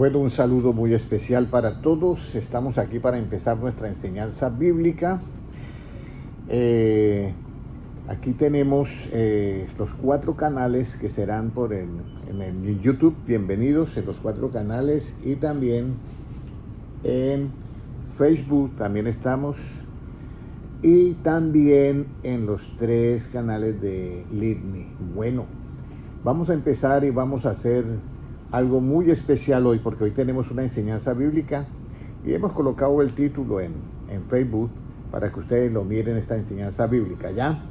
Bueno, un saludo muy especial para todos. Estamos aquí para empezar nuestra enseñanza bíblica. Aquí tenemos los 4 canales que serán en el YouTube. Bienvenidos en los 4 canales y también en Facebook también estamos. Y también en los 3 canales de Litni. Bueno, vamos a empezar y vamos a hacer algo muy especial hoy, porque hoy tenemos una enseñanza bíblica y hemos colocado el título en Facebook para que ustedes lo miren, esta enseñanza bíblica, ¿ya?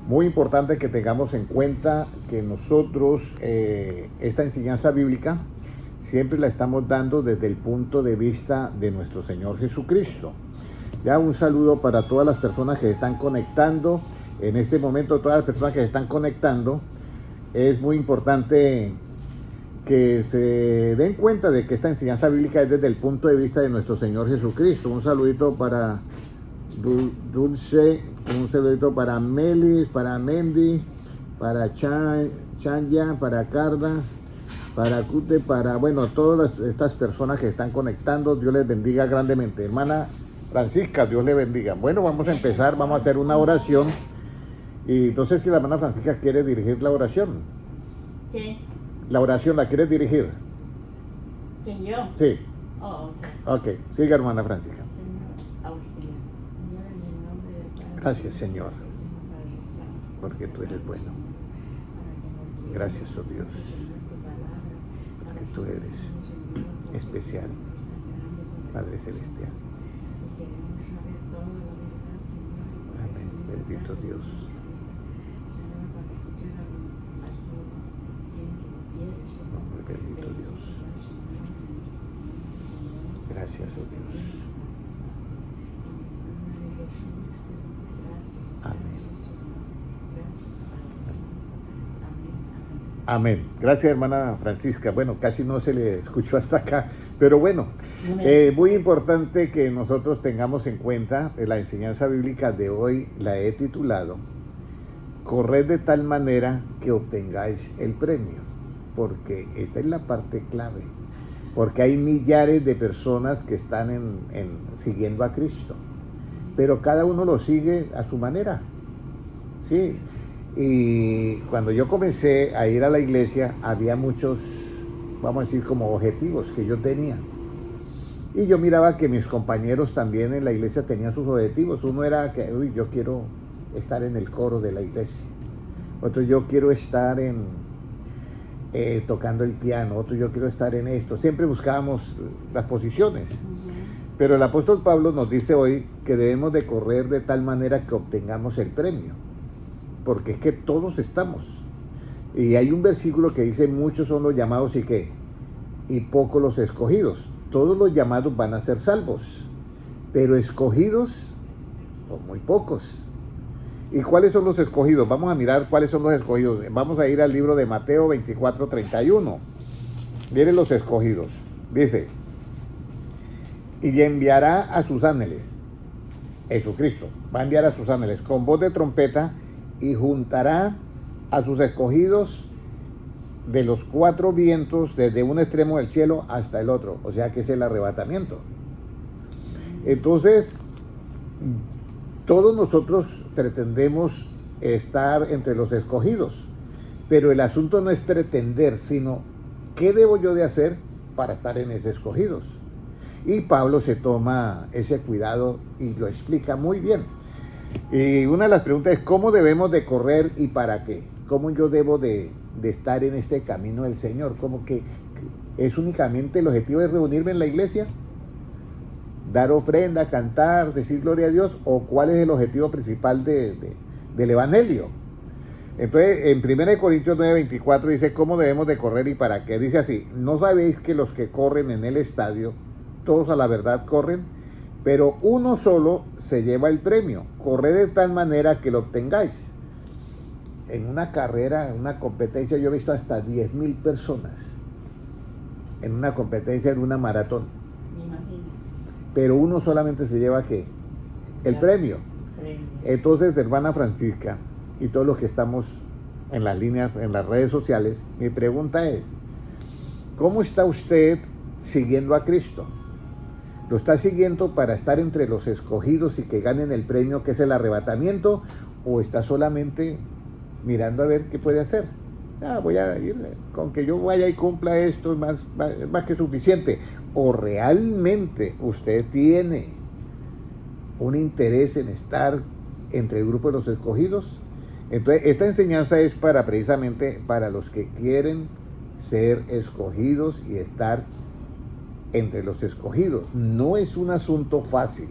Muy importante que tengamos en cuenta que nosotros esta enseñanza bíblica siempre la estamos dando desde el punto de vista de nuestro Señor Jesucristo. Ya, un saludo para todas las personas que se están conectando en este momento, todas las personas que se están conectando. Es muy importante que se den cuenta de que esta enseñanza bíblica es desde el punto de vista de nuestro Señor Jesucristo. Un saludito para Dulce, un saludito para Melis, para Mendy, para Chanya, para Carda, para Cute, para, bueno, todas estas personas que están conectando. Dios les bendiga grandemente. Hermana Francisca, Dios le bendiga. Bueno, vamos a empezar, vamos a hacer una oración. Y entonces, si la hermana Francisca quiere dirigir la oración. ¿Qué? La oración, ¿la quieres dirigir? ¿Quién, yo? Sí. Oh, Ok, siga, hermana Francisca. Señor, auxilia. Señor, en el nombre del Padre, Gracias, Señor, Padre Santo, porque tú eres bueno. para que nos Gracias, oh Dios, tu palabra, porque tú eres especial, Padre Celestial. y queremos saber toda la verdad, Señor. Amén. Bendito Dios. Señor, para escuchar a quien tú quieres. Nombre bendito Dios. Gracias, oh Dios. Amén. Amén. Gracias, hermana Francisca. Bueno, casi no se le escuchó hasta acá, pero bueno, muy importante que nosotros tengamos en cuenta la enseñanza bíblica de hoy. La he titulado Corred de tal manera que obtengáis el premio, porque esta es la parte clave, porque hay millares de personas que están siguiendo a Cristo, pero cada uno lo sigue a su manera, ¿sí? Y cuando yo comencé a ir a la iglesia, había muchos, vamos a decir, como objetivos que yo tenía. Y yo miraba que mis compañeros también en la iglesia tenían sus objetivos. Uno era que, yo quiero estar en el coro de la iglesia. Otro, yo quiero estar tocando el piano. Otro, yo quiero estar en esto. Siempre buscábamos las posiciones. Pero el apóstol Pablo nos dice hoy que debemos de correr de tal manera que obtengamos el premio. Porque es que todos estamos. Y hay un versículo que dice, muchos son los llamados y ¿qué? Y pocos los escogidos. Todos los llamados van a ser salvos, pero escogidos son muy pocos. ¿Y cuáles son los escogidos? Vamos a mirar cuáles son los escogidos. Vamos a ir al libro de Mateo 24:31. Miren los escogidos. Dice, y enviará a sus ángeles, Jesucristo va a enviar a sus ángeles con voz de trompeta, y juntará a sus escogidos de los 4 vientos, desde un extremo del cielo hasta el otro. O sea que es el arrebatamiento. Entonces, todos nosotros pretendemos estar entre los escogidos, pero el asunto no es pretender, sino ¿qué debo yo de hacer para estar en esos escogidos? Y Pablo se toma ese cuidado y lo explica muy bien. Y una de las preguntas es, ¿cómo debemos de correr y para qué? ¿Cómo yo debo de estar en este camino del Señor? ¿Cómo que es únicamente el objetivo de reunirme en la iglesia? ¿Dar ofrenda, cantar, decir gloria a Dios? ¿O cuál es el objetivo principal del evangelio? Entonces, en 1 Corintios 9:24 dice, ¿cómo debemos de correr y para qué? Dice así, ¿no sabéis que los que corren en el estadio, todos a la verdad corren? Pero uno solo se lleva el premio. Corred de tal manera que lo obtengáis. En una carrera, en una competencia, yo he visto hasta 10,000 personas en una competencia, en una maratón. Me imagino. Pero uno solamente se lleva ¿qué? El premio. Entonces, hermana Francisca y todos los que estamos en las líneas, en las redes sociales, mi pregunta es, ¿cómo está usted siguiendo a Cristo? ¿Lo está siguiendo para estar entre los escogidos y que ganen el premio que es el arrebatamiento? ¿O está solamente mirando a ver qué puede hacer? Voy a ir, con que yo vaya y cumpla esto es más que suficiente. ¿O realmente usted tiene un interés en estar entre el grupo de los escogidos? Entonces, esta enseñanza es precisamente para los que quieren ser escogidos y estar entre los escogidos. No es un asunto fácil,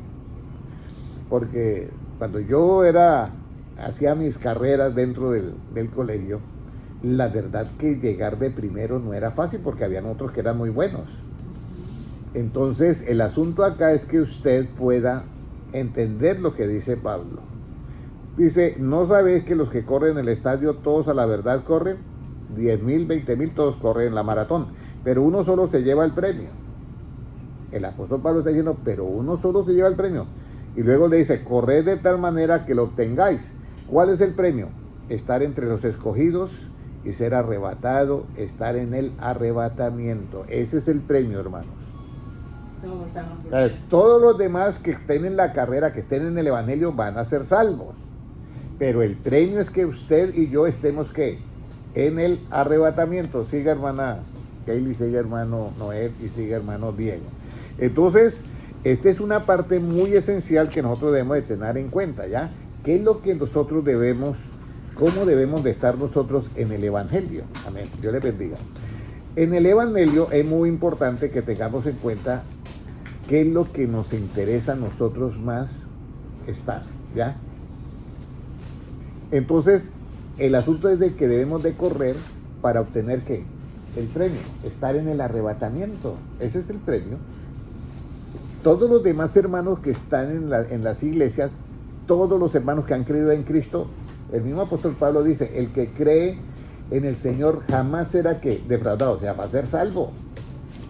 porque cuando yo hacía mis carreras dentro del colegio, la verdad que llegar de primero no era fácil, porque habían otros que eran muy buenos. Entonces, el asunto acá es que usted pueda entender lo que dice Pablo. Dice, ¿no sabéis que los que corren el estadio, todos a la verdad corren? 10,000, 20,000, todos corren la maratón, pero uno solo se lleva el premio. El apóstol Pablo está diciendo, pero uno solo se lleva el premio. Y luego le dice, corred de tal manera que lo obtengáis. ¿Cuál es el premio? Estar entre los escogidos y ser arrebatado, estar en el arrebatamiento. Ese es el premio, hermanos. Todos los demás que estén en la carrera, que estén en el evangelio, van a ser salvos. Pero el premio es que usted y yo estemos, ¿qué? En el arrebatamiento. Siga, hermana Kaylee, siga, hermano Noé, y siga, hermano Diego. Entonces, esta es una parte muy esencial que nosotros debemos de tener en cuenta, ¿ya? ¿Qué es lo que nosotros cómo debemos de estar nosotros en el evangelio? Amén. Dios les bendiga. En el evangelio es muy importante que tengamos en cuenta qué es lo que nos interesa a nosotros más estar, ¿ya? Entonces, el asunto es de que debemos de correr para obtener, ¿qué? El premio, estar en el arrebatamiento. Ese es el premio. Todos los demás hermanos que están en las iglesias, todos los hermanos que han creído en Cristo, el mismo apóstol Pablo dice, el que cree en el Señor jamás será, ¿qué? Defraudado, o sea, va a ser salvo.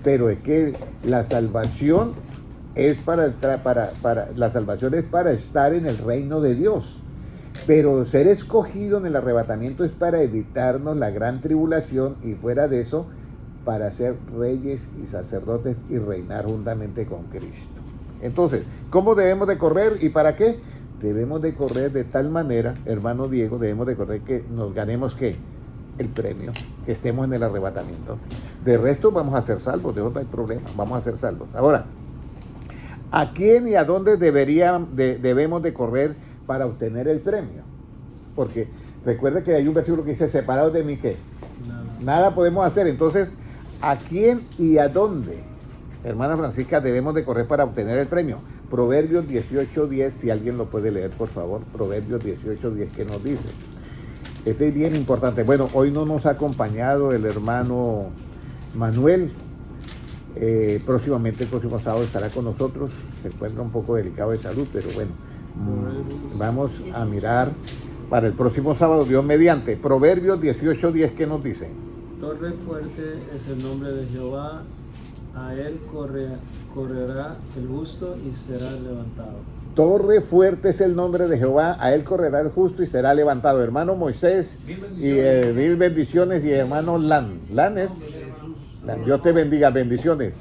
Pero es que la salvación es la salvación es para estar en el reino de Dios. Pero ser escogido en el arrebatamiento es para evitarnos la gran tribulación, y fuera de eso, para ser reyes y sacerdotes y reinar juntamente con Cristo. Entonces, ¿cómo debemos de correr y para qué? Debemos de correr de tal manera, hermano Diego, debemos de correr que nos ganemos, ¿qué? El premio, que estemos en el arrebatamiento. De resto vamos a ser salvos, de eso no hay problema, vamos a ser salvos. Ahora, ¿a quién y a dónde debemos de correr para obtener el premio? Porque recuerda que hay un versículo que dice, separados de mí, ¿qué? Nada podemos hacer. Entonces, ¿a quién y a dónde, hermana Francisca, debemos de correr para obtener el premio? Proverbios 18:10, si alguien lo puede leer, por favor. Proverbios 18:10, ¿qué nos dice? Este es bien importante. Bueno, hoy no nos ha acompañado el hermano Manuel. Próximamente, el próximo sábado estará con nosotros. Se encuentra un poco delicado de salud, pero bueno, vamos a mirar para el próximo sábado, Dios mediante. Proverbios 18:10, ¿qué nos dice? Torre fuerte es el nombre de Jehová, a él correrá el justo y será levantado. Torre fuerte es el nombre de Jehová, a él correrá el justo y será levantado. Hermano Moisés, y mil bendiciones, y hermano Lan, Dios te bendiga, bendiciones.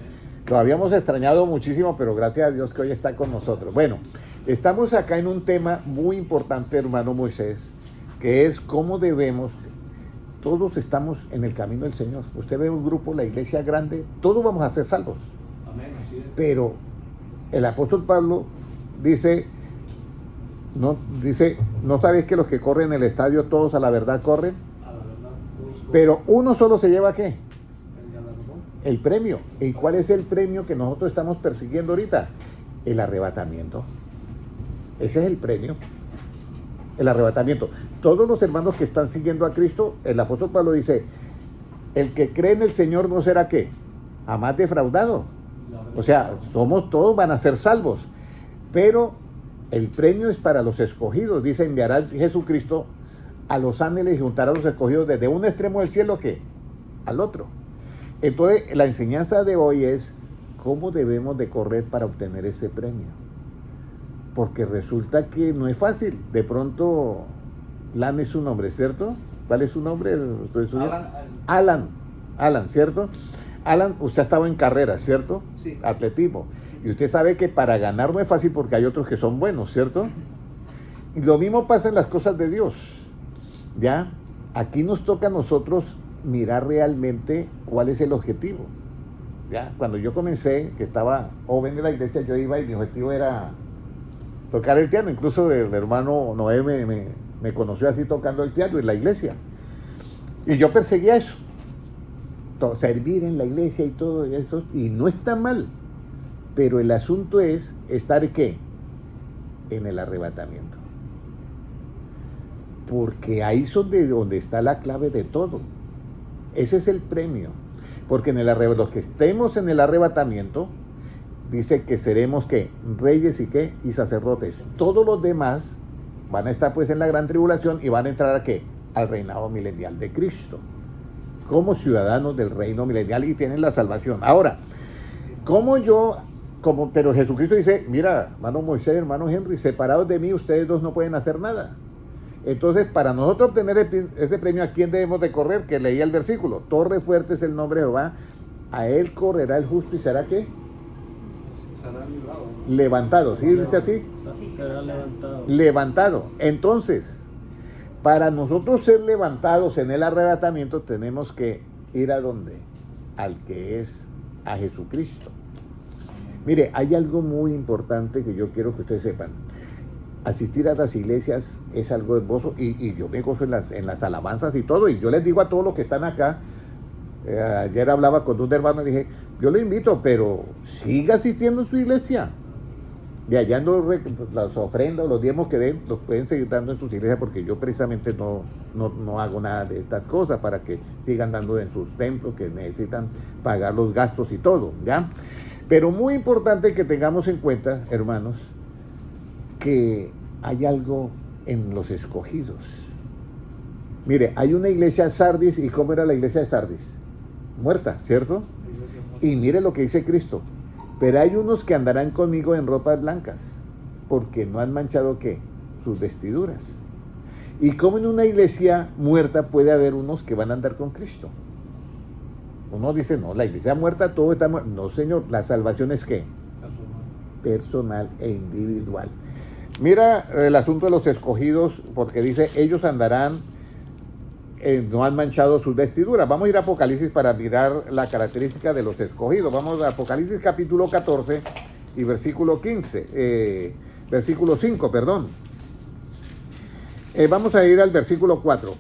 Lo habíamos extrañado muchísimo, pero gracias a Dios que hoy está con nosotros. Bueno, estamos acá en un tema muy importante, hermano Moisés, que es cómo debemos, todos estamos en el camino del Señor. Usted ve un grupo, la iglesia grande, todos vamos a ser salvos. Amén, así es. Pero el apóstol Pablo dice, ¿no sabéis que los que corren el estadio todos a la verdad corren? A la verdad, todos Pero uno solo se lleva, ¿qué? el galardón. El premio. ¿Y cuál es el premio que nosotros estamos persiguiendo ahorita? El arrebatamiento. Ese es el premio. El arrebatamiento. Todos los hermanos que están siguiendo a Cristo, el apóstol Pablo dice, el que cree en el Señor no será, ¿qué? Jamás defraudado. O sea, todos van a ser salvos. Pero el premio es para los escogidos. Dice, enviará Jesucristo a los ángeles y juntará a los escogidos desde un extremo del cielo, ¿qué? Al otro. Entonces, la enseñanza de hoy es cómo debemos de correr para obtener ese premio. Porque resulta que no es fácil. De pronto, Lan es su nombre, ¿cierto? ¿Cuál es su nombre? Alan. Alan, ¿cierto? Alan, usted ha estado en carreras, ¿cierto? Sí. Atletismo. Y usted sabe que para ganar no es fácil porque hay otros que son buenos, ¿cierto? Y lo mismo pasa en las cosas de Dios. ¿Ya? Aquí nos toca a nosotros mirar realmente cuál es el objetivo. ¿Ya? Cuando yo comencé, que estaba joven en la iglesia, yo iba y mi objetivo era tocar el piano. Incluso el hermano Noé me conoció así tocando el piano en la iglesia. Y yo perseguía eso. Servir en la iglesia y todo eso. Y no está mal. Pero el asunto es estar ¿qué? En el arrebatamiento. Porque ahí es donde está la clave de todo. Ese es el premio. Porque los que estemos en el arrebatamiento, dice que seremos ¿qué? Reyes y ¿qué? Y sacerdotes. Todos los demás van a estar pues en la gran tribulación y van a entrar ¿a qué? Al reinado milenial de Cristo. Como ciudadanos del reino milenial y tienen la salvación. Ahora, pero Jesucristo dice, mira, hermano Moisés, hermano Henry, separados de mí, ustedes dos no pueden hacer nada. Entonces, para nosotros obtener ese premio, ¿a quién debemos de correr? Que leía el versículo. Torre fuerte es el nombre de Jehová. A él correrá el justo y será ¿qué? Será librado. Levantado. ¿Sí dice así? Será levantado. Levantado. Entonces, para nosotros ser levantados en el arrebatamiento, tenemos que ir ¿a dónde? Al que es a Jesucristo. Mire, hay algo muy importante que yo quiero que ustedes sepan. Asistir a las iglesias es algo hermoso y yo me gozo en las alabanzas y todo. Y yo les digo a todos los que están acá, ayer hablaba con un hermano y dije, yo lo invito, pero siga asistiendo a su iglesia. De allá las ofrendas, los diezmos que den, los pueden seguir dando en sus iglesias porque yo precisamente no hago nada de estas cosas para que sigan dando en sus templos, que necesitan pagar los gastos y todo, ¿ya? Pero muy importante que tengamos en cuenta, hermanos, que hay algo en los escogidos. Mire, hay una iglesia Sardis, ¿y cómo era la iglesia de Sardis? Muerta, ¿cierto? Y mire lo que dice Cristo. Pero hay unos que andarán conmigo en ropas blancas, porque no han manchado ¿qué? Sus vestiduras. Y como en una iglesia muerta puede haber unos que van a andar con Cristo. Uno dice, no, la iglesia muerta, todo está muerto. No, señor, la salvación es ¿qué? Personal e individual. Mira el asunto de los escogidos, porque dice, ellos andarán, no han manchado sus vestiduras. Vamos a ir a Apocalipsis para mirar la característica de los escogidos. Vamos a Apocalipsis capítulo 14 y versículo 5, perdón. Vamos a ir al versículo 4.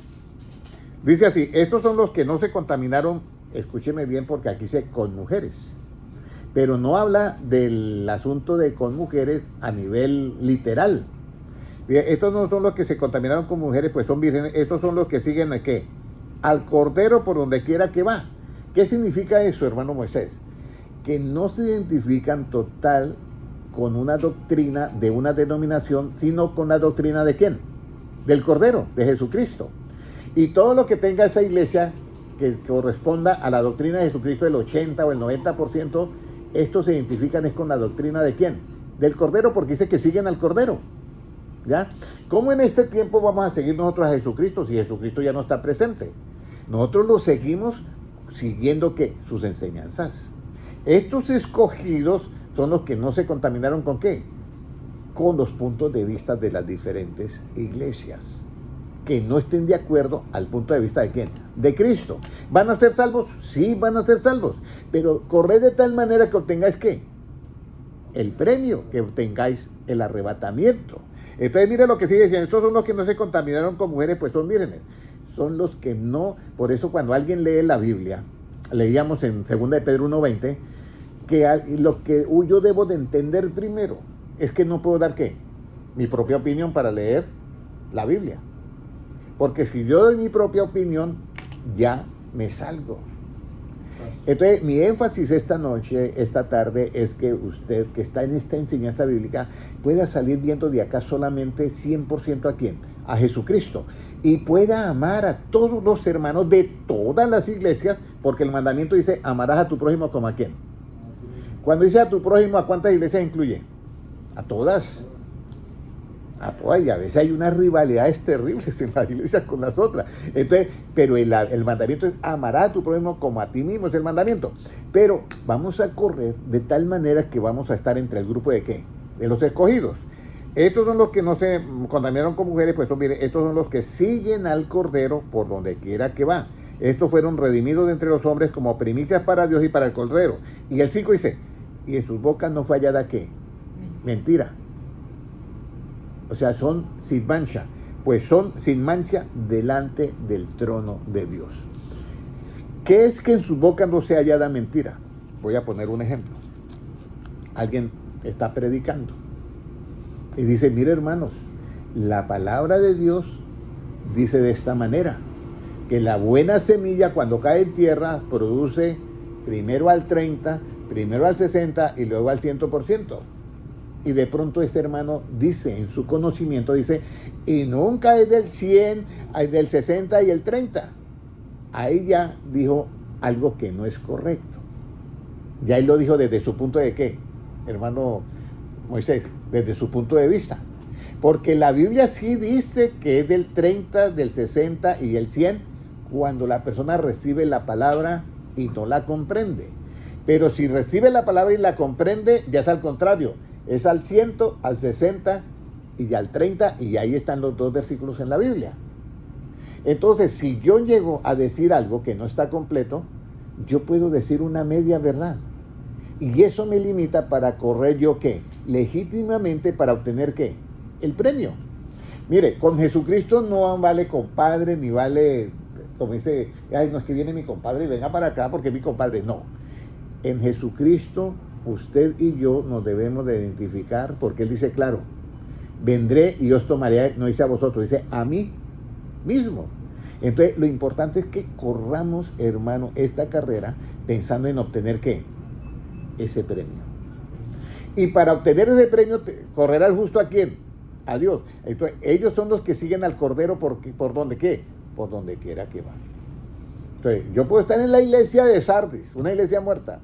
Dice así, estos son los que no se contaminaron, escúcheme bien porque aquí dice con mujeres. Pero no habla del asunto de con mujeres a nivel literal. Estos no son los que se contaminaron con mujeres, pues son vírgenes. Estos son los que siguen ¿a qué? Al Cordero por donde quiera que va. ¿Qué significa eso, hermano Moisés? Que no se identifican total con una doctrina de una denominación, sino con la doctrina ¿de quién? Del Cordero, de Jesucristo. Y todo lo que tenga esa iglesia que corresponda a la doctrina de Jesucristo, el 80 o el 90%, estos se identifican es con la doctrina ¿de quién? Del Cordero, porque dice que siguen al Cordero. ¿Ya? ¿Cómo en este tiempo vamos a seguir nosotros a Jesucristo si Jesucristo ya no está presente? Nosotros lo seguimos siguiendo ¿qué? Sus enseñanzas. Estos escogidos son los que no se contaminaron ¿con qué? Con los puntos de vista de las diferentes iglesias, que no estén de acuerdo al punto de vista ¿de quién? De Cristo. ¿Van a ser salvos? Sí, van a ser salvos, pero corred de tal manera que obtengáis ¿qué? El premio, que obtengáis el arrebatamiento. Entonces mire lo que sigue diciendo, estos son los que no se contaminaron con mujeres, pues son vírgenes. Son los que no, por eso cuando alguien lee la Biblia, leíamos en 2 de Pedro 1:20, que lo que yo debo de entender primero es que no puedo dar ¿qué? Mi propia opinión para leer la Biblia. Porque si yo doy mi propia opinión, ya me salgo. Entonces, mi énfasis esta tarde, es que usted que está en esta enseñanza bíblica pueda salir viendo de acá solamente 100% ¿a quién? A Jesucristo. Y pueda amar a todos los hermanos de todas las iglesias, porque el mandamiento dice, amarás a tu prójimo como ¿a quién? Cuando dice a tu prójimo, ¿a cuántas iglesias incluye? A todas. Y a veces hay unas rivalidades terribles en las iglesias con las otras. Entonces, pero el mandamiento es amará a tu prójimo como a ti mismo, es el mandamiento. Pero vamos a correr de tal manera que vamos a estar entre el grupo de ¿qué? De los escogidos. Estos son los que no se contaminaron con mujeres, pues mire, estos son los que siguen al Cordero por donde quiera que va. Estos fueron redimidos de entre los hombres como primicias para Dios y para el Cordero. Y el 5 dice, y en sus bocas no fue hallada ¿qué? Mentira. O sea, son sin mancha, pues son sin mancha delante del trono de Dios. ¿Qué es que en su boca no sea hallada mentira? Voy a poner un ejemplo. Alguien está predicando y dice, mire hermanos, la palabra de Dios dice de esta manera, que la buena semilla cuando cae en tierra produce primero al 30, primero al 60 y luego al 100%. Y de pronto este hermano dice, en su conocimiento, dice, y nunca es del 100, es del 60 y el 30. Ahí ya dijo algo que no es correcto. Ya él lo dijo desde su punto de ¿qué? Hermano Moisés, desde su punto de vista. Porque la Biblia sí dice que es del 30, del 60 y el 100 cuando la persona recibe la palabra y no la comprende. Pero si recibe la palabra y la comprende, ya es al contrario. Es al 100, al 60 y al 30, y ahí están los dos versículos en la Biblia. Entonces, si yo llego a decir algo que no está completo, yo puedo decir una media verdad. Y eso me limita para correr yo ¿qué? Legítimamente para obtener ¿qué? El premio. Mire, con Jesucristo no vale compadre, ni vale, como dice, ay, no es que viene mi compadre y venga para acá porque es mi compadre. No. En Jesucristo usted y yo nos debemos de identificar porque Él dice, claro, vendré y os tomaré, no dice a vosotros, dice a mí mismo. Entonces, lo importante es que corramos, hermano, esta carrera pensando en obtener ¿qué? Ese premio. Y para obtener ese premio, ¿correrá el justo a quién? A Dios. Entonces, ellos son los que siguen al Cordero por donde ¿qué? Por donde quiera que van. Entonces, yo puedo estar en la iglesia de Sardis, una iglesia muerta,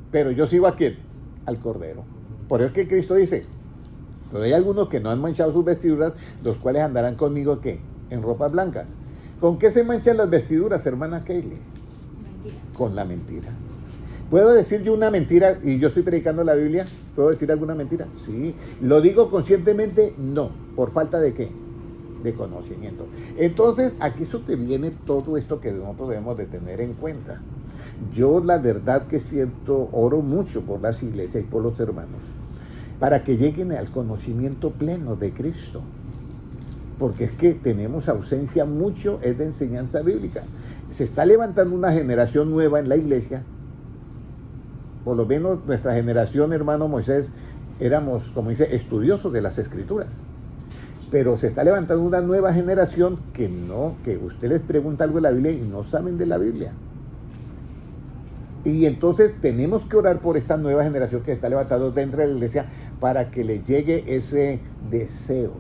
pero yo sigo ¿a quién? Al Cordero. Por eso es que Cristo dice, pero hay algunos que no han manchado sus vestiduras, los cuales andarán conmigo ¿qué? En ropas blancas. ¿Con qué se manchan las vestiduras, hermana Keile? Mentira. Con la mentira. ¿Puedo decir yo una mentira y yo estoy predicando la Biblia? ¿Puedo decir alguna mentira? Sí. ¿Lo digo conscientemente? No. ¿Por falta de qué? De conocimiento. Entonces, aquí eso te viene todo esto que nosotros debemos de tener en cuenta. Yo la verdad que siento, oro mucho por las iglesias y por los hermanos, para que lleguen al conocimiento pleno de Cristo. Porque es que tenemos ausencia mucho, es de enseñanza bíblica. Se está levantando una generación nueva en la iglesia. Por lo menos nuestra generación, hermano Moisés, éramos, como dice, estudiosos de las Escrituras. Pero se está levantando una nueva generación que usted les pregunta algo de la Biblia y no saben de la Biblia. Y entonces tenemos que orar por esta nueva generación que se está levantando dentro de la iglesia para que le llegue ese deseo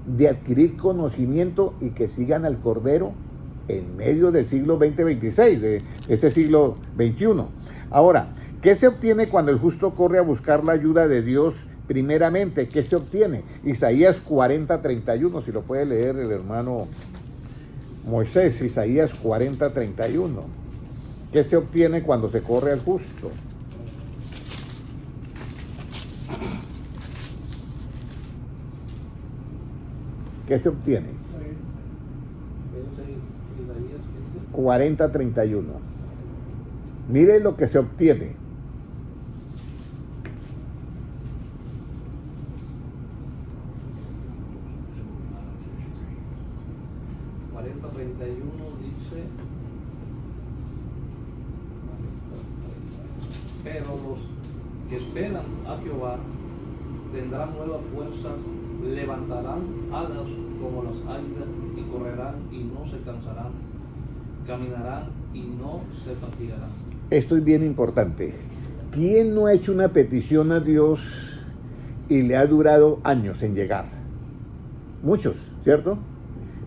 de adquirir conocimiento y que sigan al Cordero en medio del siglo 20-26, de este siglo 21. Ahora, ¿qué se obtiene cuando el justo corre a buscar la ayuda de Dios primeramente? ¿Qué se obtiene? Isaías 40:31, si lo puede leer el hermano Moisés, Isaías 40:31. ¿Qué se obtiene cuando se corre al justo? ¿Qué se obtiene? 40:31. Mire lo que se obtiene. Dice, pero los que esperan a Jehová tendrán nuevas fuerzas, levantarán alas como las águilas y correrán y no se cansarán, caminarán y no se fatigarán. Esto es bien importante. ¿Quién no ha hecho una petición a Dios y le ha durado años en llegar? Muchos, ¿cierto?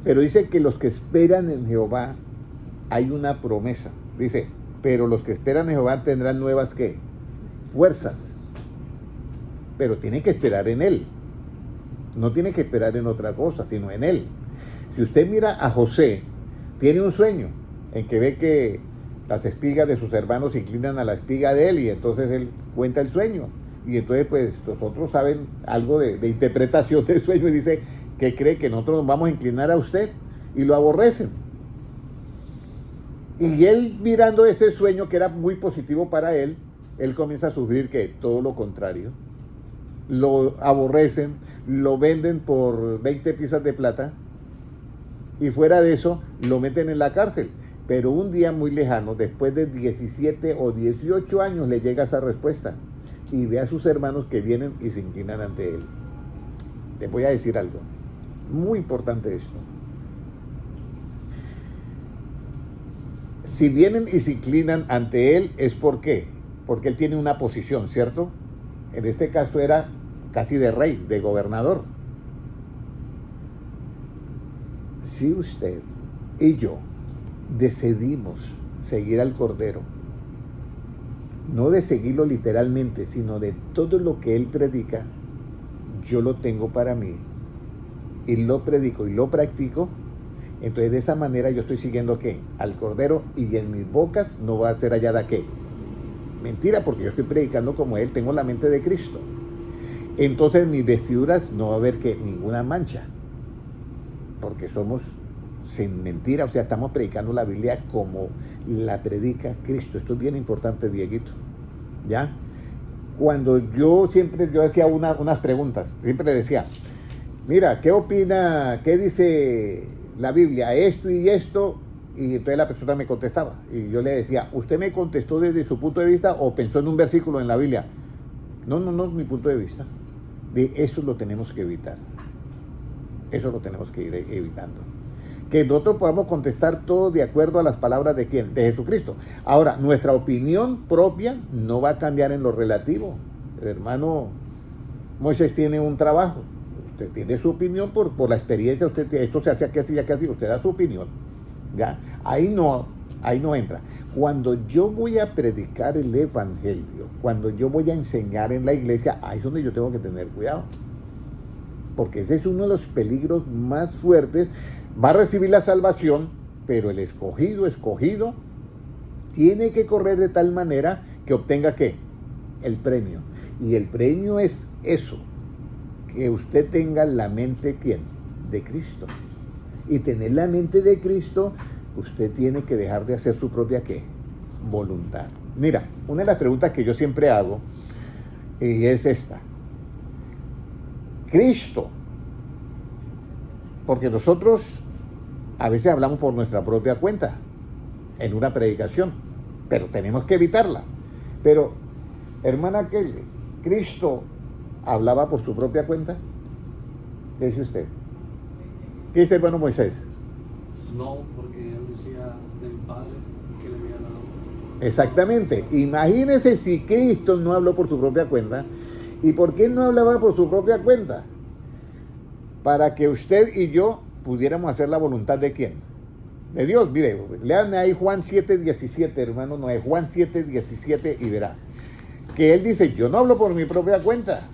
Pero dice que los que esperan en Jehová, hay una promesa. Dice, pero los que esperan en Jehová tendrán nuevas, ¿qué? Fuerzas. Pero tienen que esperar en Él. No tiene que esperar en otra cosa, sino en Él. Si usted mira a José, tiene un sueño en que ve que las espigas de sus hermanos se inclinan a la espiga de él y entonces él cuenta el sueño. Y entonces pues los otros saben algo de interpretación del sueño y dice que cree que nosotros nos vamos a inclinar a usted y lo aborrecen. Y él mirando ese sueño que era muy positivo para él comienza a sufrir que todo lo contrario. Lo aborrecen, lo venden por 20 piezas de plata y fuera de eso lo meten en la cárcel. Pero un día muy lejano, después de 17 o 18 años, le llega esa respuesta y ve a sus hermanos que vienen y se inclinan ante él. Les voy a decir algo, muy importante esto. Si vienen y se inclinan ante él, ¿es por qué? Porque él tiene una posición, ¿cierto? En este caso era casi de rey, de gobernador. Si usted y yo decidimos seguir al Cordero, no de seguirlo literalmente, sino de todo lo que él predica, yo lo tengo para mí y lo predico y lo practico, entonces de esa manera yo estoy siguiendo ¿qué? Al Cordero, y en mis bocas no va a ser hallada ¿qué? Mentira, porque yo estoy predicando como él, tengo la mente de Cristo. Entonces mis vestiduras no va a haber ¿qué? Ninguna mancha, porque somos sin mentira, o sea, estamos predicando la Biblia como la predica Cristo. Esto es bien importante, Dieguito, ¿ya? Cuando yo hacía unas preguntas, siempre le decía, mira, ¿qué opina, qué dice la Biblia, esto y esto? Y entonces la persona me contestaba, y yo le decía, ¿usted me contestó desde su punto de vista o pensó en un versículo en la Biblia? No, mi punto de vista. Eso lo tenemos que evitar. Eso lo tenemos que ir evitando. Que nosotros podamos contestar todo de acuerdo a las palabras de ¿quién? De Jesucristo. Ahora, nuestra opinión propia no va a cambiar en lo relativo. El hermano Moisés tiene un trabajo. Usted tiene su opinión por la experiencia. Esto se hace aquí, así, aquí, así. Usted da su opinión. ¿Ya? Ahí no entra. Cuando yo voy a predicar el evangelio, cuando yo voy a enseñar en la iglesia, ahí es donde yo tengo que tener cuidado. Porque ese es uno de los peligros más fuertes. Va a recibir la salvación, pero el escogido tiene que correr de tal manera que obtenga ¿qué? El premio. Y el premio es eso, que usted tenga la mente ¿quién? De Cristo. Y tener la mente de Cristo, usted tiene que dejar de hacer su propia ¿qué? Voluntad. Mira, una de las preguntas que yo siempre hago es esta. Cristo, porque nosotros a veces hablamos por nuestra propia cuenta en una predicación, pero tenemos que evitarla. Pero, hermana Kelly, ¿Cristo hablaba por su propia cuenta? ¿Qué dice usted? ¿Qué dice el hermano Moisés? No, porque él decía del Padre que le había dado. Exactamente. Imagínese si Cristo no habló por su propia cuenta. ¿Y por qué no hablaba por su propia cuenta? Para que usted y yo pudiéramos hacer la voluntad de ¿quién? De Dios. Mire, lean ahí Juan 7:17, hermano Noé, Juan 7:17 y verá que él dice, yo no hablo por mi propia cuenta.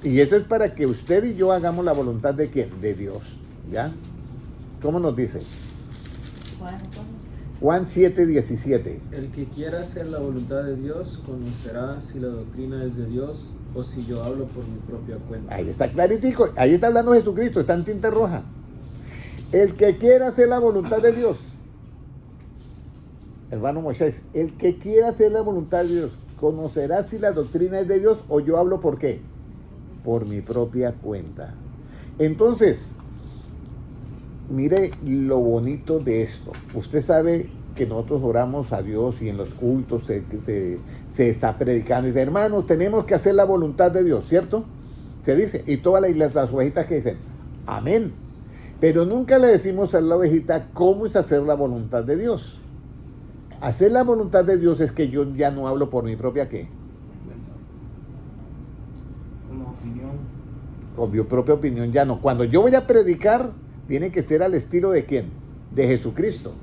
Y eso es para que usted y yo hagamos la voluntad de ¿quién? De Dios. ¿Ya? ¿Cómo nos dice? Juan 7:17. El que quiera hacer la voluntad de Dios conocerá si la doctrina es de Dios o si yo hablo por mi propia cuenta. Ahí está claritico, ahí está hablando Jesucristo, está en tinta roja. El que quiera hacer la voluntad de Dios, hermano Moisés, el que quiera hacer la voluntad de Dios, conocerá si la doctrina es de Dios o yo hablo por qué, por mi propia cuenta. Entonces, mire lo bonito de esto. Usted sabe que nosotros oramos a Dios y en los cultos se está predicando y dice, hermanos, tenemos que hacer la voluntad de Dios, ¿cierto? Se dice, y todas las ovejitas que dicen, amén. Pero nunca le decimos a la ovejita cómo es hacer la voluntad de Dios. Hacer la voluntad de Dios es que yo ya no hablo por mi propia ¿qué? Como opinión. Con mi propia opinión ya no. Cuando yo voy a predicar, tiene que ser al estilo de ¿quién? De Jesucristo.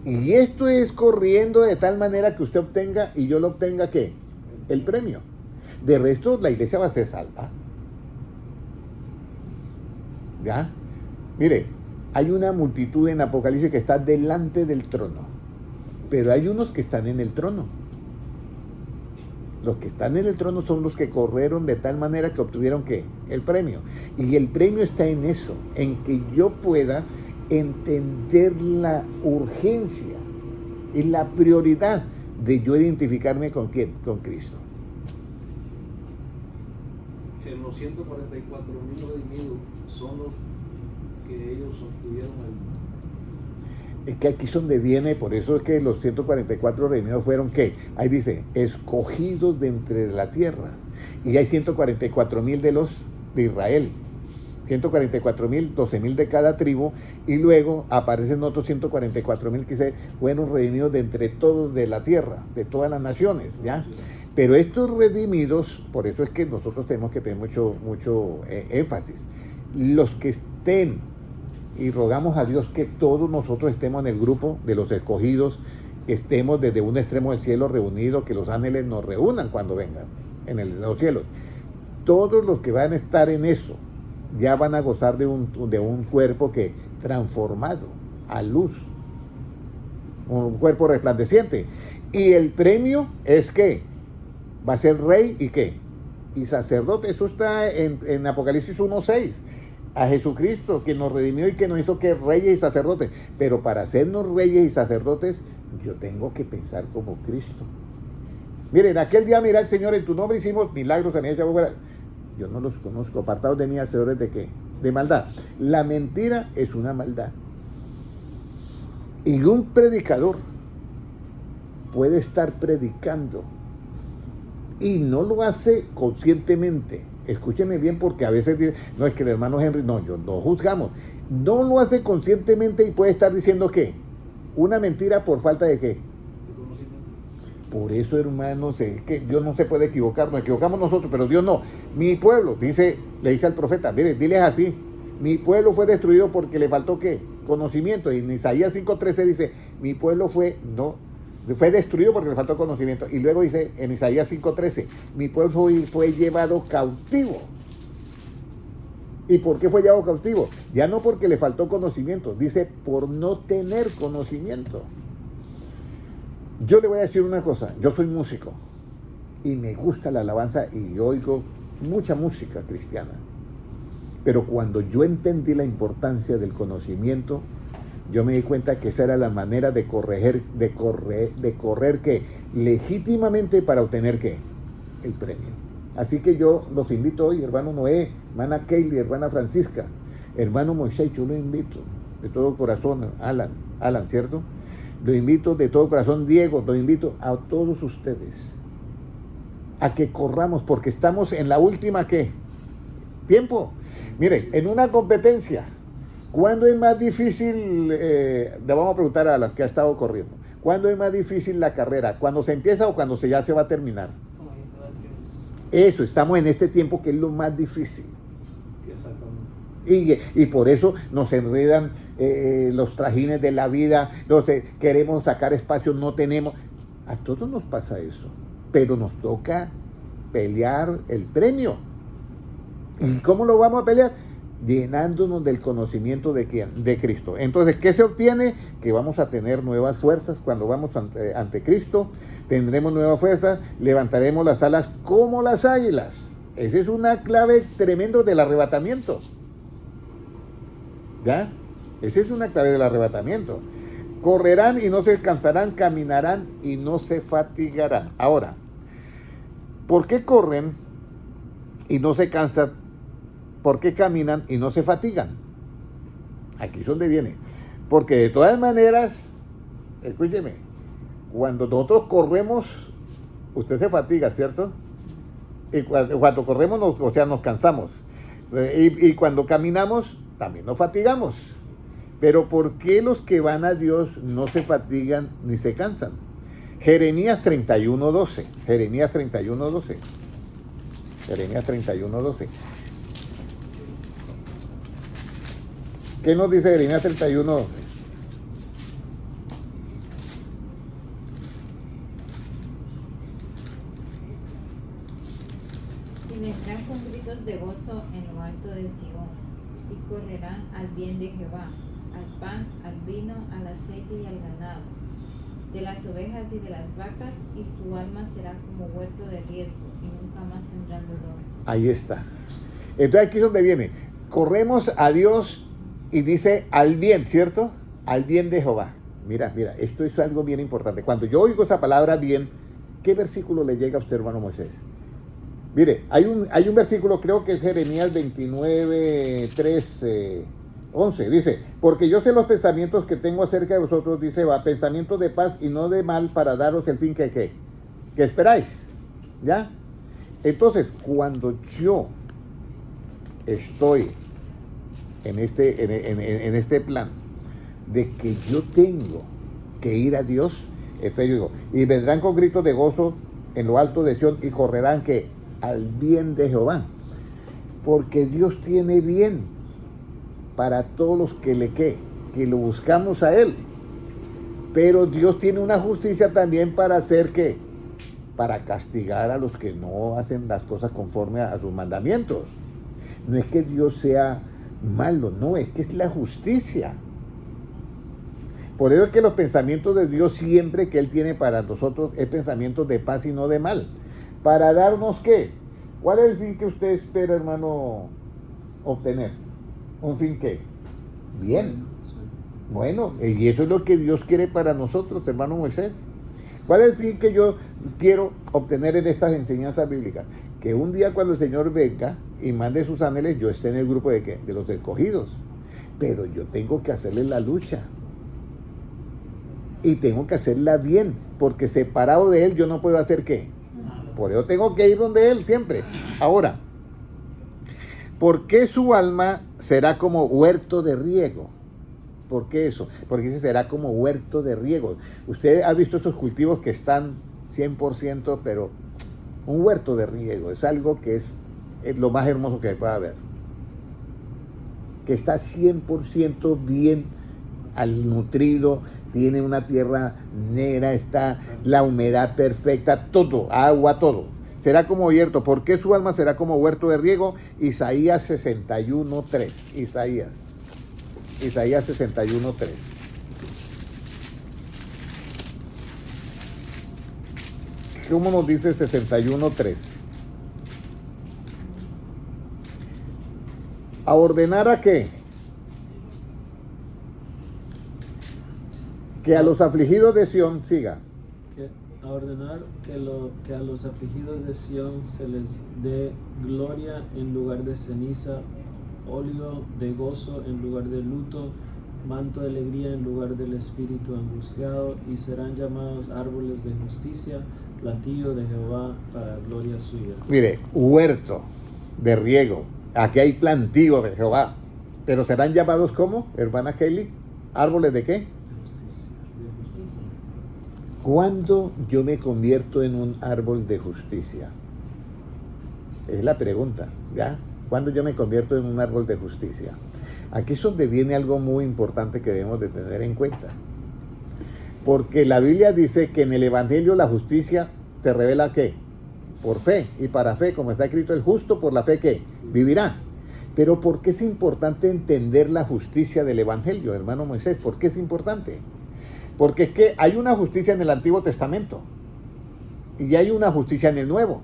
Y esto es corriendo de tal manera que usted obtenga y yo lo obtenga ¿qué? El premio. De resto, la iglesia va a ser salva. ¿Ya? Mire, hay una multitud en Apocalipsis que está delante del trono, pero hay unos que están en el trono. Los que están en el trono son los que corrieron de tal manera que obtuvieron ¿qué? El premio. Y el premio está en eso, en que yo pueda entender la urgencia y la prioridad de yo identificarme con ¿quién? Con Cristo. En los 144.000 redimidos son los que ellos obtuvieron Es que aquí es donde viene, por eso es que los 144 redimidos fueron ¿qué? Ahí dice, escogidos de entre la tierra. Y hay 144.000 de los de Israel. 144.000, 12.000 de cada tribu, y luego aparecen otros 144.000 que fueron redimidos de entre todos de la tierra, de todas las naciones, ¿ya? Pero estos redimidos, por eso es que nosotros tenemos que tener mucho énfasis. Los que estén, y rogamos a Dios que todos nosotros estemos en el grupo de los escogidos, estemos desde un extremo del cielo reunidos, que los ángeles nos reúnan cuando vengan en los cielos. Todos los que van a estar en eso, ya van a gozar de un cuerpo que transformado a luz, un cuerpo resplandeciente. Y el premio es que va a ser rey y qué, y sacerdote. Eso está en Apocalipsis 1:6. A Jesucristo, que nos redimió y que nos hizo que reyes y sacerdotes. Pero para hacernos reyes y sacerdotes, yo tengo que pensar como Cristo. Miren, aquel día, mirad, Señor, en tu nombre hicimos milagros en ella. Yo no los conozco, apartados de mí, hacedores de qué, de maldad. La mentira es una maldad. Y un predicador puede estar predicando y no lo hace conscientemente. Escúcheme bien, porque a veces dice, no, es que el hermano Henry, no, yo no juzgamos. No lo hace conscientemente y puede estar diciendo ¿qué? Una mentira por falta de ¿qué? Por eso, hermanos, es que Dios no se puede equivocar, nos equivocamos nosotros, pero Dios no. Mi pueblo, le dice al profeta, mire, diles así, mi pueblo fue destruido porque le faltó ¿qué? Conocimiento. Y en Isaías 5:13 dice, mi pueblo fue destruido porque le faltó conocimiento. Y luego dice en Isaías 5:13, mi pueblo fue llevado cautivo. ¿Y por qué fue llevado cautivo? Ya no porque le faltó conocimiento, dice por no tener conocimiento. Yo le voy a decir una cosa, yo soy músico y me gusta la alabanza y yo oigo mucha música cristiana. Pero cuando yo entendí la importancia del conocimiento, yo me di cuenta que esa era la manera de correr ¿qué? Legítimamente para obtener ¿qué? El premio. Así que yo los invito hoy, hermano Noé, hermana Kaylee, hermana Francisca, hermano Moisés, yo lo invito de todo corazón, Alan, ¿cierto? Lo invito de todo corazón, Diego, lo invito a todos ustedes a que corramos, porque estamos en la última ¿qué? Tiempo. Mire, en una competencia, ¿cuándo es más difícil? Le vamos a preguntar a la que ha estado corriendo. ¿Cuándo es más difícil la carrera? ¿Cuando se empieza o cuando ya se va a terminar? Eso, estamos en este tiempo que es lo más difícil. Y por eso nos enredan los trajines de la vida, queremos sacar espacio, no tenemos. A todos nos pasa eso, pero nos toca pelear el premio. ¿Y cómo lo vamos a pelear? Llenándonos del conocimiento de quién, de Cristo. Entonces, ¿qué se obtiene? Que vamos a tener nuevas fuerzas cuando vamos ante Cristo, tendremos nuevas fuerzas, levantaremos las alas como las águilas. Esa es una clave tremenda del arrebatamiento. ¿Ya? Esa es una clave del arrebatamiento. Correrán y no se cansarán, caminarán y no se fatigarán. Ahora, ¿por qué corren y no se cansan? ¿Por qué caminan y no se fatigan? Aquí es donde viene. Porque de todas maneras, escúcheme, cuando nosotros corremos, usted se fatiga, ¿cierto? Y cuando corremos, nos cansamos. Y cuando caminamos, también nos fatigamos. Pero ¿por qué los que van a Dios no se fatigan ni se cansan? Jeremías 31:12. Jeremías 31:12. Jeremías 31:12. ¿Qué nos dice Jeremías 31:12? Y vendrán con gritos de gozo en lo alto de Sion, y correrán al bien de Jehová, al pan, al vino, al aceite y al ganado, de las ovejas y de las vacas, y su alma será como huerto de riesgo, y nunca más tendrán dolor. Ahí está. Entonces aquí es donde viene. Corremos a Dios y dice al bien, ¿cierto? Al bien de Jehová. Mira, esto es algo bien importante. Cuando yo oigo esa palabra bien, ¿qué versículo le llega a usted, hermano Moisés? Mire, hay un versículo, creo que es Jeremías 29, 3, 11. Dice, porque yo sé los pensamientos que tengo acerca de vosotros, dice, va, pensamientos de paz y no de mal, para daros el fin que esperáis. ¿Ya? Entonces, cuando yo estoy en este plan de que yo tengo que ir a Dios, entonces yo digo, y vendrán con gritos de gozo en lo alto de Sión y correrán que al bien de Jehová, porque Dios tiene bien para todos los que lo buscamos a Él, pero Dios tiene una justicia también para hacer que, para castigar a los que no hacen las cosas conforme a sus mandamientos. No es que Dios sea malo, no, es que es la justicia. Por eso es que los pensamientos de Dios siempre que Él tiene para nosotros es pensamientos de paz y no de mal. ¿Para darnos qué? ¿Cuál es el fin que usted espera, hermano, obtener? ¿Un fin qué? Bien. Bueno, y eso es lo que Dios quiere para nosotros, hermano Moisés. ¿Cuál es el fin que yo quiero obtener en estas enseñanzas bíblicas? Que un día cuando el Señor venga y mande sus ángeles, yo esté en el grupo de ¿qué? De los escogidos. Pero yo tengo que hacerle la lucha. Y tengo que hacerla bien, porque separado de Él yo no puedo hacer ¿qué? Por eso tengo que ir donde Él siempre. Ahora, ¿por qué su alma será como huerto de riego? ¿Por qué eso? Porque dice será como huerto de riego. Usted ha visto esos cultivos que están 100%, pero un huerto de riego es algo que es lo más hermoso que pueda haber. Que está 100% bien al nutrido, tiene una tierra negra, está la humedad perfecta, todo, agua, todo. Será como huerto. ¿Por qué su alma será como huerto de riego? Isaías 61:3. Isaías 61:3. ¿Cómo nos dice 61:3? ¿A ordenar a qué? Que a los afligidos de Sión, siga. A ordenar que a los afligidos de Sión se les dé gloria en lugar de ceniza, óleo de gozo en lugar de luto, manto de alegría en lugar del espíritu angustiado, y serán llamados árboles de justicia, plantío de Jehová para gloria suya. Mire, huerto de riego, aquí hay plantío de Jehová, pero serán llamados ¿cómo, hermana Kelly? ¿Árboles de qué? Justicia. ¿Cuándo yo me convierto en un árbol de justicia? Es la pregunta, ¿ya? ¿Cuándo yo me convierto en un árbol de justicia? Aquí es donde viene algo muy importante que debemos de tener en cuenta. Porque la Biblia dice que en el Evangelio la justicia se revela ¿qué? Por fe, y para fe, como está escrito, el justo por la fe ¿qué? Vivirá. Pero ¿por qué es importante entender la justicia del Evangelio, hermano Moisés? ¿Por qué es importante? Porque es que hay una justicia en el Antiguo Testamento y hay una justicia en el Nuevo.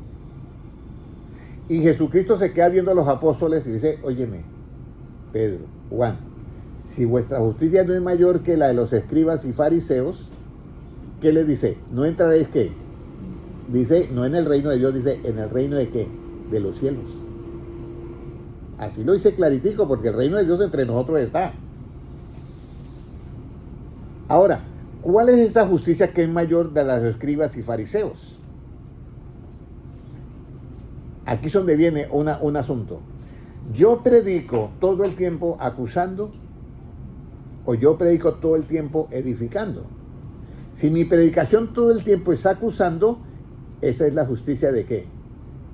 Y Jesucristo se queda viendo a los apóstoles y dice, óyeme, Pedro, Juan, si vuestra justicia no es mayor que la de los escribas y fariseos, ¿qué les dice? ¿No entraréis qué? Dice, no en el reino de Dios, dice, ¿en el reino de qué? De los cielos. Así lo dice claritico, porque el reino de Dios entre nosotros está. Ahora, ¿cuál es esa justicia que es mayor de las escribas y fariseos? Aquí es donde viene un asunto. ¿Yo predico todo el tiempo acusando o yo predico todo el tiempo edificando? Si mi predicación todo el tiempo está acusando, esa es la justicia ¿de qué?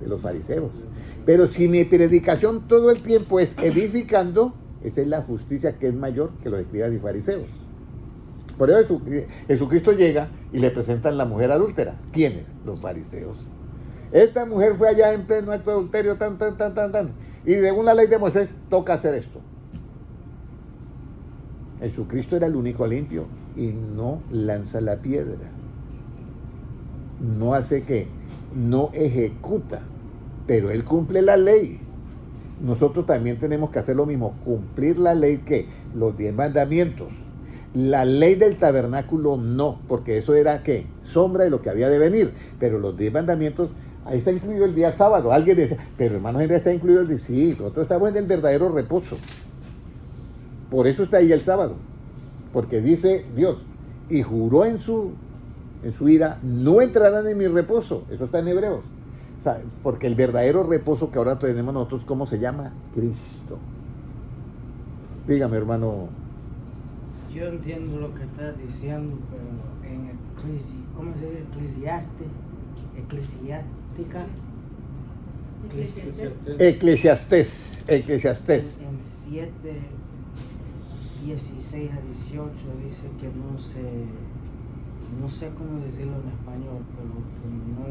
De los fariseos. Pero si mi predicación todo el tiempo es edificando, esa es la justicia que es mayor que los escribas y fariseos. Por eso Jesucristo llega y le presentan la mujer adúltera. ¿Quiénes? Los fariseos. Esta mujer fue allá en pleno acto de adulterio, y según la ley de Moisés, toca hacer esto. Jesucristo era el único limpio y no lanza la piedra. No hace qué, no ejecuta, pero Él cumple la ley. Nosotros también tenemos que hacer lo mismo, cumplir la ley que los 10 mandamientos. La ley del tabernáculo no, porque eso era ¿qué? Sombra de lo que había de venir, pero los 10 mandamientos, ahí está incluido el día sábado. Alguien dice, pero hermano Henry, está incluido el día, sí, nosotros estamos en el verdadero reposo. Por eso está ahí el sábado, porque dice Dios, y juró en su ira, no entrarán en mi reposo. Eso está en Hebreos. O sea, porque el verdadero reposo que ahora tenemos nosotros, ¿cómo se llama? Cristo. Dígame, hermano. Yo entiendo lo que estás diciendo, pero en ¿cómo se dice? Eclesiástica. Eclesiastés. En 7, 16 a 18 dice que no sé cómo decirlo en español, pero no...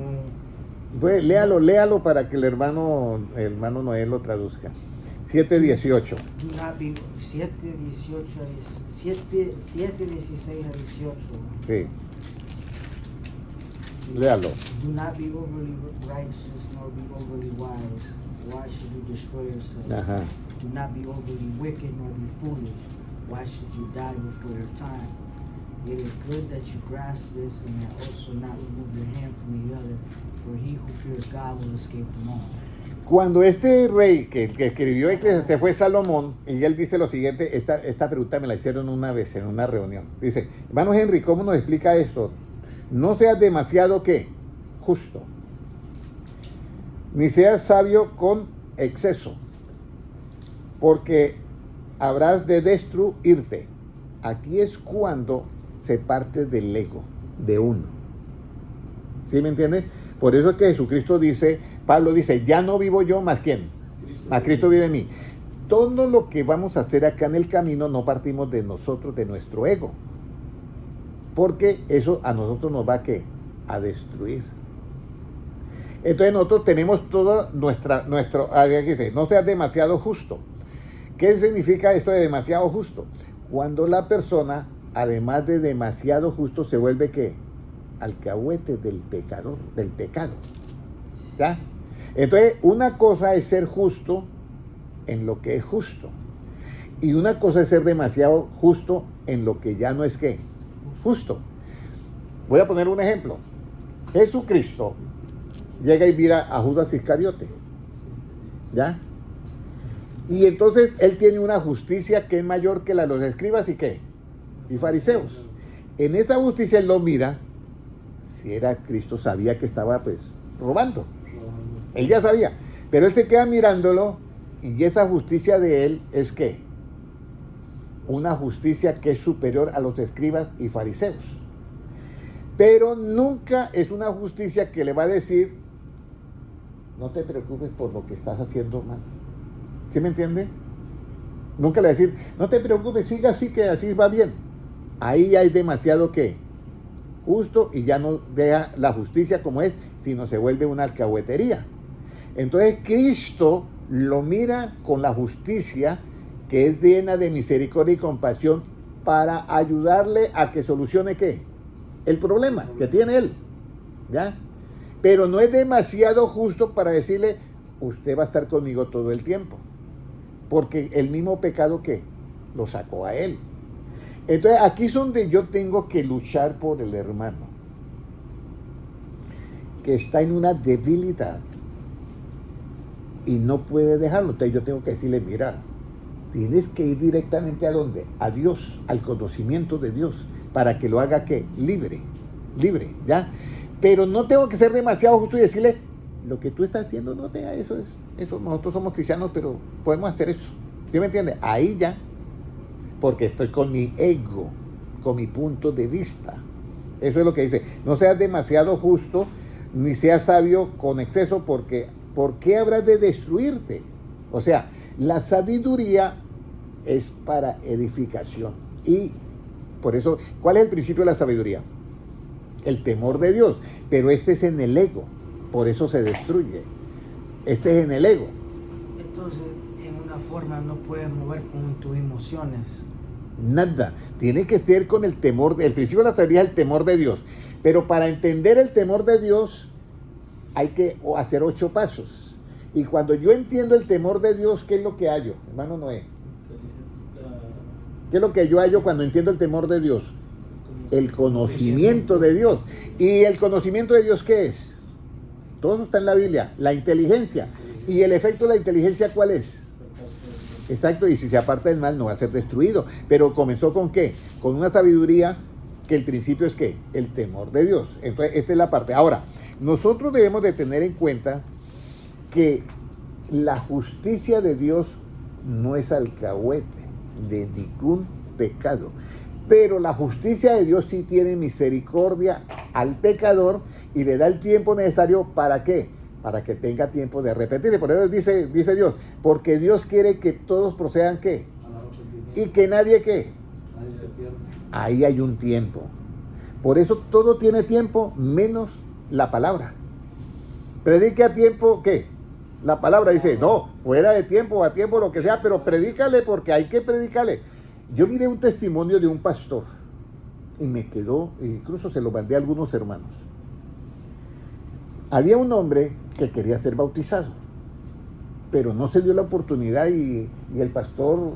Pues léalo para que el hermano Noé lo traduzca. 7:18. 7, 16 a 18. Sí. Léalo. Do not be overly righteous, nor be overly wise. Why should you destroy yourself? Ajá. Do not be overly wicked, nor be foolish. Why should you die before your time? It is good that you grasp this, and that also not remove your hand from the other, for he who fears God will escape them all. Cuando este rey que escribió Eclesiastés fue Salomón, y él dice lo siguiente, esta pregunta me la hicieron una vez en una reunión. Dice, hermano Henry, ¿cómo nos explica esto? No seas demasiado, ¿qué? Justo. Ni seas sabio con exceso, porque habrás de destruirte. Aquí es cuando se parte del ego, de uno. ¿Sí me entiendes? Por eso es que Jesucristo dice, Pablo dice, ya no vivo yo, más ¿quién? Más Cristo vive en mí. Todo lo que vamos a hacer acá en el camino no partimos de nosotros, de nuestro ego. Porque eso a nosotros nos va ¿qué? A destruir. Entonces nosotros tenemos todo nuestro, no seas demasiado justo. ¿Qué significa esto de demasiado justo? Cuando la persona, además de demasiado justo, se vuelve ¿qué? Alcahuete del pecador, del pecado. ¿Ya? Entonces, una cosa es ser justo en lo que es justo. Y una cosa es ser demasiado justo en lo que ya no es ¿qué? Justo. Voy a poner un ejemplo. Jesucristo llega y mira a Judas Iscariote. ¿Ya? Y entonces él tiene una justicia que es mayor que la de los escribas y ¿qué? Y fariseos. En esa justicia él lo mira. Si era Cristo, sabía que estaba pues robando. Él ya sabía. Pero él se queda mirándolo y esa justicia de él es ¿qué? Una justicia que es superior a los escribas y fariseos. Pero nunca es una justicia que le va a decir, no te preocupes por lo que estás haciendo mal. ¿Sí me entiende? Nunca le va a decir, no te preocupes, siga así, que así va bien. Ahí ya es demasiado ¿qué? Justo, y ya no deja la justicia como es, sino se vuelve una alcahuetería. Entonces Cristo lo mira con la justicia que es llena de misericordia y compasión para ayudarle a que solucione ¿qué? El problema que tiene él. ¿Ya? Pero no es demasiado justo para decirle, usted va a estar conmigo todo el tiempo. Porque el mismo pecado ¿qué? Lo sacó a él. Entonces aquí es donde yo tengo que luchar por el hermano que está en una debilidad y no puede dejarlo. Entonces yo tengo que decirle, mira, tienes que ir directamente ¿a dónde? A Dios, al conocimiento de Dios, para que lo haga ¿qué? Libre, ¿ya? Pero no tengo que ser demasiado justo y decirle, lo que tú estás haciendo no te eso. Nosotros somos cristianos, pero podemos hacer eso. ¿Sí me entiendes? Ahí ya, porque estoy con mi ego, con mi punto de vista. Eso es lo que dice. No seas demasiado justo, ni seas sabio con exceso, porque ¿por qué habrás de destruirte? O sea, la sabiduría es para edificación. Y por eso, ¿cuál es el principio de la sabiduría? El temor de Dios. Pero este es en el ego, por eso se destruye. Este es en el ego. Entonces, en una forma no puedes mover con tus emociones. Nada. Tiene que ser con el temor. El principio de la sabiduría es el temor de Dios. Pero para entender el temor de Dios hay que hacer 8 pasos. Y cuando yo entiendo el temor de Dios, ¿qué es lo que hallo, hermano Noé? ¿Qué es lo que yo hallo cuando entiendo el temor de Dios? El conocimiento de Dios. ¿Y el conocimiento de Dios qué es? Todo eso está en la Biblia. La inteligencia. ¿Y el efecto de la inteligencia cuál es? Exacto, y si se aparta del mal no va a ser destruido. Pero comenzó ¿con qué? Con una sabiduría que el principio es ¿qué? El temor de Dios. Entonces, esta es la parte. Ahora, nosotros debemos de tener en cuenta que la justicia de Dios no es alcahuete de ningún pecado. Pero la justicia de Dios sí tiene misericordia al pecador y le da el tiempo necesario ¿para qué? Para que tenga tiempo de arrepentirse. Por eso dice Dios, porque Dios quiere que todos procedan ¿qué? Y que nadie ¿qué? Nadie se pierde. Ahí hay un tiempo. Por eso todo tiene tiempo menos la palabra. Predique a tiempo ¿qué? La palabra dice, no, fuera de tiempo, a tiempo, lo que sea, pero predícale porque hay que predicarle. Yo miré un testimonio de un pastor y me quedó, incluso se lo mandé a algunos hermanos. Había un hombre que quería ser bautizado, pero no se dio la oportunidad y el pastor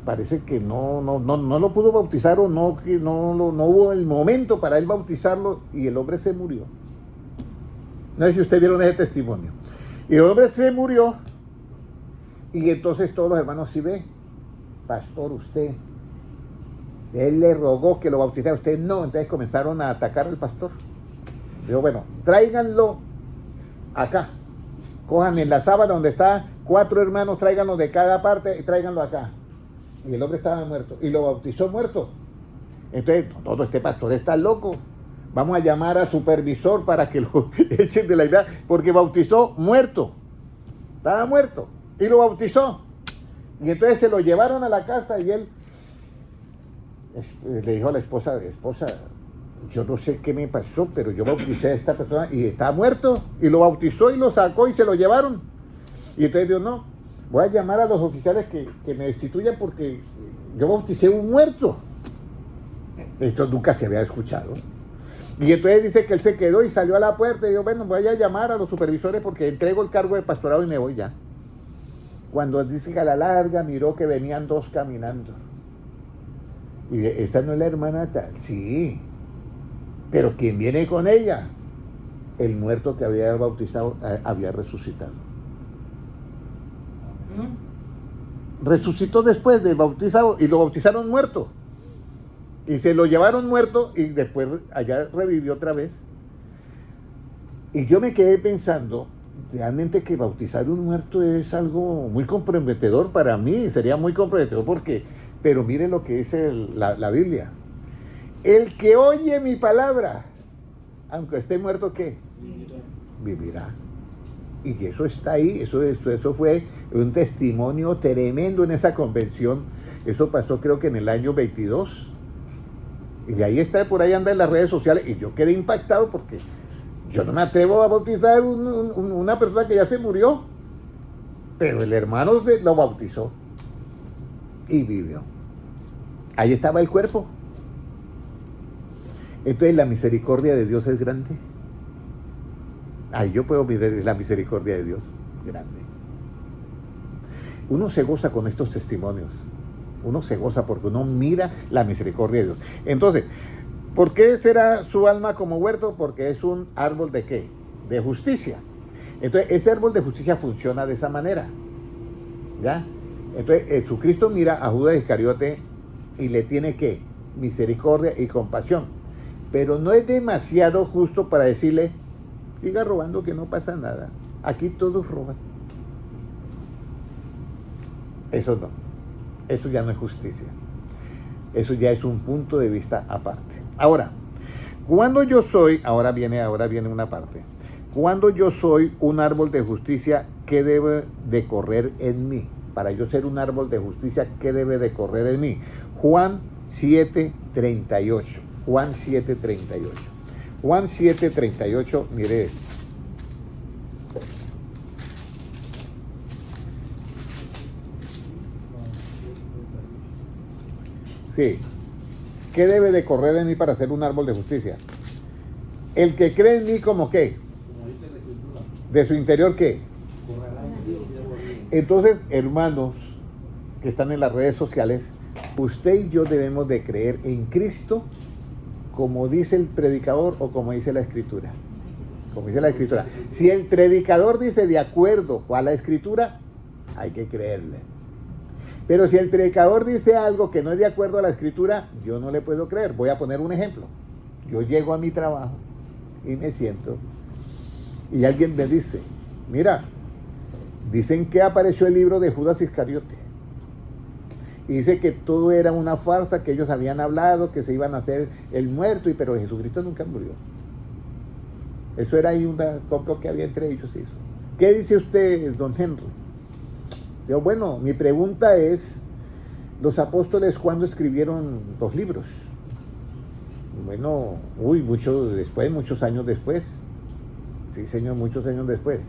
parece que no lo pudo bautizar o no hubo el momento para él bautizarlo y el hombre se murió. No sé si ustedes vieron ese testimonio. Y el hombre se murió y entonces todos los hermanos sí ve, pastor, él le rogó que lo bautizara, usted no, entonces comenzaron a atacar al pastor. Dijo, bueno, tráiganlo acá, cojan en la sábana donde está 4 hermanos, tráiganlo de cada parte y tráiganlo acá. Y el hombre estaba muerto y lo bautizó muerto. Entonces, todo este pastor está loco. Vamos a llamar al supervisor para que lo echen de la iglesia, porque bautizó muerto. Estaba muerto. Y lo bautizó. Y entonces se lo llevaron a la casa y él le dijo a la esposa, yo no sé qué me pasó, pero yo bauticé a esta persona y estaba muerto. Y lo bautizó y lo sacó y se lo llevaron. Y entonces dijo, no, voy a llamar a los oficiales que me destituyan porque yo bauticé un muerto. Esto nunca se había escuchado. Y entonces dice que él se quedó y salió a la puerta y dijo, bueno, voy a llamar a los supervisores porque entrego el cargo de pastorado y me voy ya. Cuando dice que a la larga miró que venían 2 caminando. Y esa no es la hermana tal. Sí. Pero ¿quién viene con ella? El muerto que había bautizado había resucitado. Resucitó después del bautizado y lo bautizaron muerto. Y se lo llevaron muerto y después allá revivió otra vez. Y yo me quedé pensando, realmente que bautizar un muerto es algo muy comprometedor para mí, sería muy comprometedor porque, pero miren lo que dice la Biblia. El que oye mi palabra, aunque esté muerto, ¿qué? Vivirá. Y eso está ahí, eso fue un testimonio tremendo en esa convención. Eso pasó creo que en el año 22. Y ahí está, por ahí anda en las redes sociales. Y yo quedé impactado porque yo no me atrevo a bautizar una persona que ya se murió. Pero el hermano lo bautizó y vivió. Ahí estaba el cuerpo. Entonces la misericordia de Dios es grande. Ahí yo puedo ver la misericordia de Dios grande. Uno se goza con estos testimonios. Uno se goza porque uno mira la misericordia de Dios. Entonces, ¿por qué será su alma como huerto? Porque es un árbol de ¿qué? De justicia. Entonces, ese árbol de justicia funciona de esa manera. ¿Ya? Entonces, Jesucristo mira a Judas Iscariote y le tiene ¿qué? Misericordia y compasión. Pero no es demasiado justo para decirle, siga robando que no pasa nada. Aquí todos roban. Eso no. Eso ya no es justicia. Eso ya es un punto de vista aparte. Ahora, cuando yo soy, ahora viene una parte. Cuando yo soy un árbol de justicia, ¿qué debe de correr en mí? Para yo ser un árbol de justicia, ¿qué debe de correr en mí? Juan 7:38. Juan 7:38. Juan 7:38, mire esto. Sí. ¿Qué debe de correr en mí para ser un árbol de justicia? El que cree en mí como qué. Como dice la Escritura, De su interior qué. correrá en Dios y por mí. Entonces, hermanos que están en las redes sociales, usted y yo debemos de creer en Cristo como dice el predicador o como dice la Escritura. Como dice la Escritura. Si el predicador dice de acuerdo a la Escritura, hay que creerle. Pero si el predicador dice algo que no es de acuerdo a la Escritura, yo no le puedo creer. Voy a poner un ejemplo. Yo llego a mi trabajo y me siento y alguien me dice, mira, dicen que apareció el libro de Judas Iscariote. Y dice que todo era una farsa, que ellos habían hablado, que se iban a hacer el muerto, pero Jesucristo nunca murió. Eso era ahí un complot que había entre ellos y eso. ¿Qué dice usted, don Henry? Yo, bueno, mi pregunta es, ¿los apóstoles cuándo escribieron los libros? Bueno, muchos después, muchos años después. Sí, señor, muchos años después.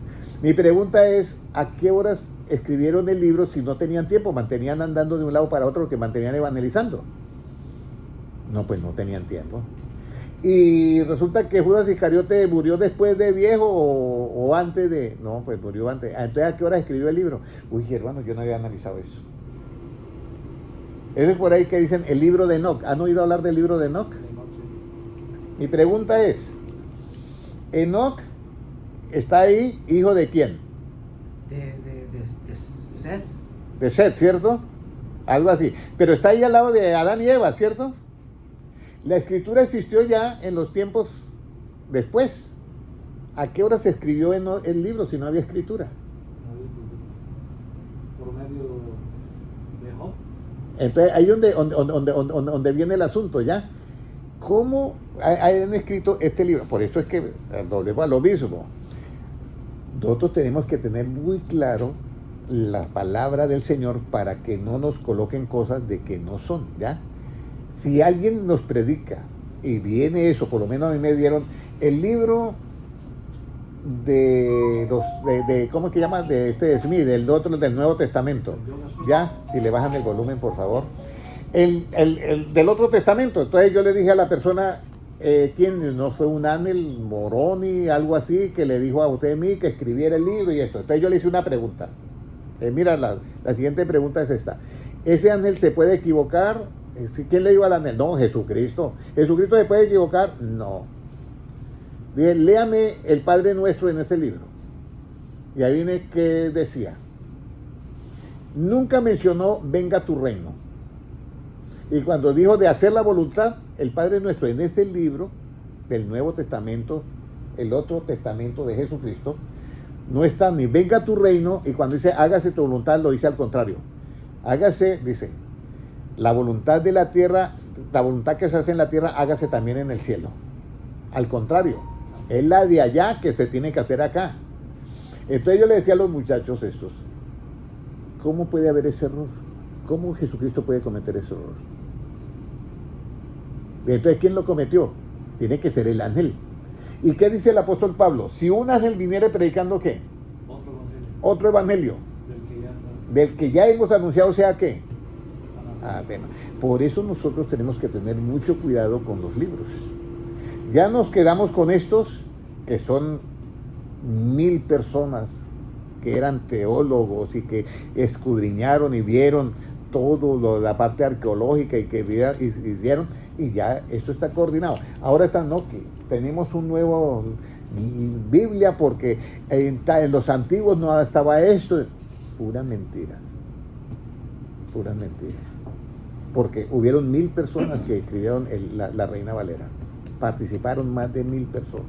Mi pregunta es, ¿a qué horas escribieron el libro si no tenían tiempo? Mantenían andando de un lado para otro, que mantenían evangelizando. No, pues no tenían tiempo. Y resulta que Judas Iscariote murió después de viejo o antes de... No, pues murió antes. Entonces, ¿a qué hora escribió el libro? Uy, hermano, yo no había analizado eso. Eso es por ahí que dicen el libro de Enoc. ¿Han oído hablar del libro de Enoc? Mi pregunta es, Enoc está ahí, ¿hijo de quién? De Seth. De Seth, ¿cierto? Algo así. Pero está ahí al lado de Adán y Eva, ¿cierto? La escritura existió ya en los tiempos después. ¿A qué hora se escribió el libro si no había escritura? Por medio de Job. Entonces ahí donde viene el asunto, ¿ya? ¿Cómo han escrito este libro? Por eso es que volvemos a lo mismo. Nosotros tenemos que tener muy claro la palabra del Señor para que no nos coloquen cosas de que no son, ¿ya? Si alguien nos predica y viene eso, por lo menos a mí me dieron el libro de ¿cómo es que llama? De Smith, del Nuevo Testamento, ¿ya? Si le bajan el volumen, por favor. El del otro testamento. Entonces yo le dije a la persona, ¿quién? No fue un ángel Moroni, algo así, que le dijo a usted y mí que escribiera el libro y esto. Entonces yo le hice una pregunta. Mira, la siguiente pregunta es esta. ¿Ese ángel se puede equivocar? ¿Quién le dijo al ángel? No, Jesucristo. ¿Jesucristo se puede equivocar? No. Bien, léame el Padre Nuestro en ese libro. Y ahí viene que decía. Nunca mencionó, venga tu reino. Y cuando dijo de hacer la voluntad, el Padre Nuestro en ese libro del Nuevo Testamento, el otro testamento de Jesucristo, no está ni venga tu reino, y cuando dice hágase tu voluntad, lo dice al contrario. Hágase, dice, la voluntad de la tierra, la voluntad que se hace en la tierra, hágase también en el cielo. Al contrario, es la de allá que se tiene que hacer acá. Entonces yo le decía a los muchachos estos, ¿cómo puede haber ese error? ¿Cómo Jesucristo puede cometer ese error? Entonces, ¿quién lo cometió? Tiene que ser el ángel. ¿Y qué dice el apóstol Pablo? Si un ángel viniera predicando, ¿qué? Otro evangelio. Del que ya hemos anunciado, sea ¿qué? Bueno. Por eso nosotros tenemos que tener mucho cuidado con los libros. Ya nos quedamos con estos, que son 1000 personas que eran teólogos y que escudriñaron y vieron todo la parte arqueológica y que vieron, y ya esto está coordinado. Ahora que tenemos un nuevo Biblia porque en los antiguos no estaba esto. Pura mentira. Porque hubieron 1000 personas que escribieron la Reina Valera. Participaron más de 1000 personas.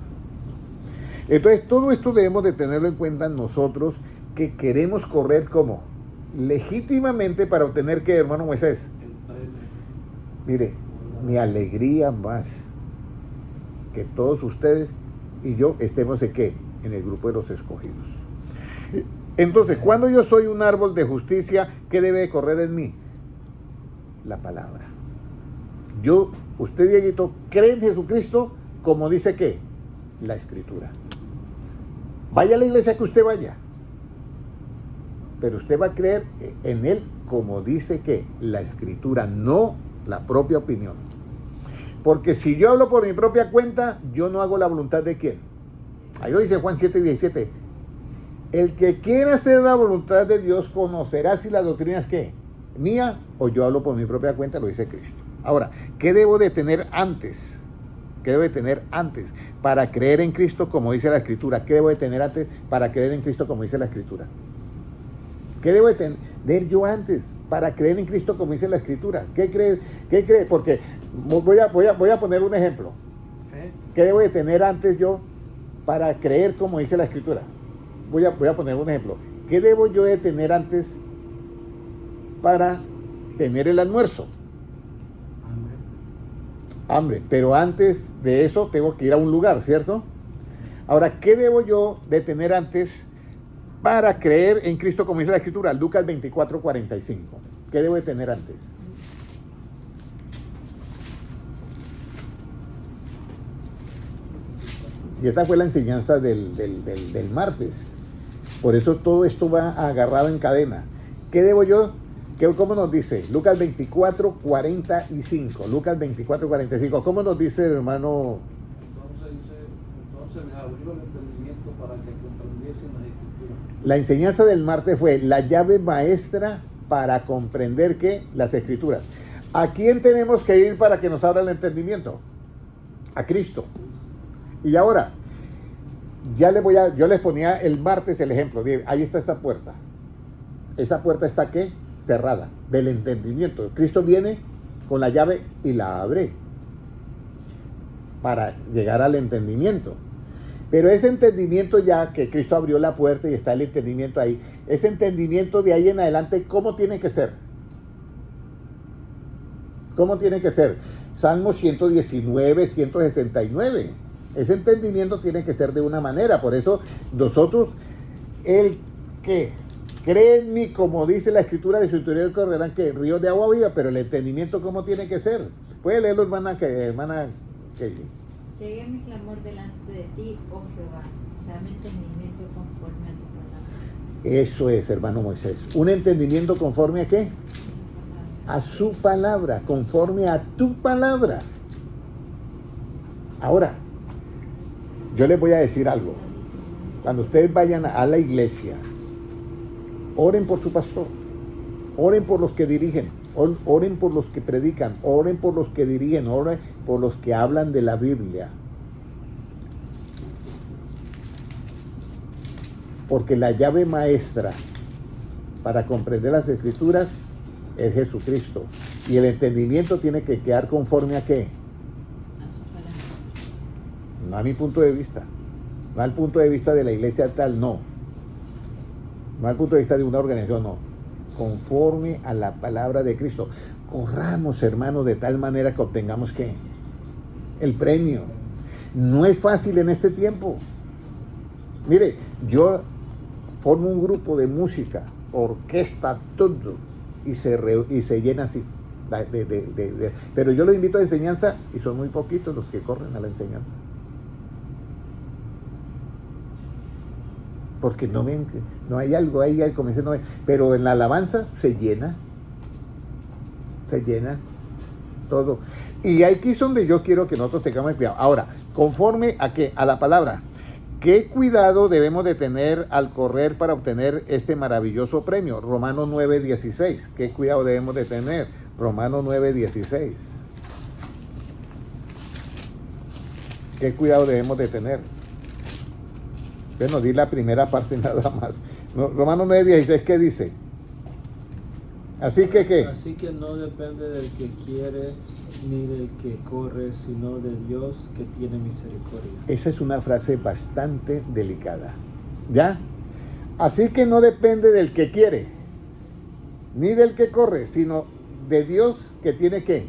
Entonces todo esto debemos de tenerlo en cuenta nosotros que queremos correr como legítimamente para obtener ¿qué, hermano Moisés? Mire, mi alegría más que todos ustedes y yo estemos en ¿qué? En el grupo de los escogidos. Entonces, cuando yo soy un árbol de justicia, ¿qué debe de correr en mí? La palabra. Usted, Dieguito, cree en Jesucristo como dice ¿qué? La Escritura. Vaya a la iglesia que usted vaya, pero usted va a creer en Él como dice que la Escritura, no la propia opinión. Porque si yo hablo por mi propia cuenta, yo no hago la voluntad de quién. Ahí lo dice Juan 7:17. El que quiera hacer la voluntad de Dios conocerá si la doctrina es qué, mía o yo hablo por mi propia cuenta, lo dice Cristo. Ahora, ¿qué debo de tener antes? ¿Qué debo de tener antes para creer en Cristo como dice la Escritura? ¿Qué debo de tener antes para creer en Cristo como dice la Escritura? ¿Qué debo de tener yo antes para creer en Cristo como dice la Escritura? ¿Qué cree? Porque voy a poner un ejemplo. ¿Qué debo de tener antes yo para creer como dice la Escritura? Voy a poner un ejemplo. ¿Qué debo yo de tener antes para tener el almuerzo? Hambre. Pero antes de eso tengo que ir a un lugar, ¿cierto? Ahora, ¿qué debo yo de tener antes para creer en Cristo como dice la Escritura? Lucas 24:45. ¿Qué debo de tener antes? Y esta fue la enseñanza del martes. Por eso todo esto va agarrado en cadena. ¿Qué debo yo? ¿Cómo nos dice? Lucas 24:45. Lucas 24:45. ¿Cómo nos dice el hermano? Entonces les abrió el entendimiento para que comprendiesen las Escrituras. La enseñanza del martes fue la llave maestra para comprender ¿qué? Las Escrituras. ¿A quién tenemos que ir para que nos abra el entendimiento? A Cristo. Y ahora, yo les ponía el martes el ejemplo. Ahí está esa puerta. Esa puerta está ¿qué? Cerrada, del entendimiento. Cristo viene con la llave y la abre para llegar al entendimiento. Pero ese entendimiento ya que Cristo abrió la puerta y está el entendimiento ahí, ese entendimiento de ahí en adelante, ¿cómo tiene que ser? ¿Cómo tiene que ser? Salmo 119, 169. Ese entendimiento tiene que ser de una manera. Por eso nosotros, el que cree en mí, como dice la Escritura, de su interior correrán que ríos de agua viva, pero el entendimiento ¿cómo tiene que ser? Puede leerlo, hermana Kelly. Llegue mi clamor delante de ti, oh Jehová, dame entendimiento conforme a tu palabra. Eso es, hermano Moisés. ¿Un entendimiento conforme a qué? A su palabra, conforme a tu palabra. Ahora, yo les voy a decir algo. Cuando ustedes vayan a la iglesia, oren por su pastor, oren por los que dirigen, oren por los que predican, oren por los que dirigen, oren por los que hablan de la Biblia. Porque la llave maestra para comprender las Escrituras es Jesucristo. Y el entendimiento tiene que quedar conforme a ¿qué? No a mi punto de vista, no al punto de vista de la iglesia tal, no al punto de vista de una organización, no, conforme a la palabra de Cristo. Corramos, hermanos, de tal manera que obtengamos ¿qué? El premio. No es fácil en este tiempo. Mire, yo formo un grupo de música, orquesta, todo, y se llena así. Pero yo los invito a enseñanza y son muy poquitos los que corren a la enseñanza. Porque no ven, no hay algo ahí al comienzo, no hay, pero en la alabanza se llena todo. Y aquí es donde yo quiero que nosotros tengamos cuidado. Ahora, conforme a qué, a la palabra, ¿qué cuidado debemos de tener al correr para obtener este maravilloso premio? Romanos 9:16. ¿Qué cuidado debemos de tener? Romanos 9:16. ¿Qué cuidado debemos de tener? Bueno, di la primera parte nada más. Romanos 9:16, ¿qué dice? Así que, ¿qué? Así que no depende del que quiere ni del que corre, sino de Dios que tiene misericordia. Esa es una frase bastante delicada. ¿Ya? Así que no depende del que quiere, ni del que corre, sino de Dios que tiene, ¿qué?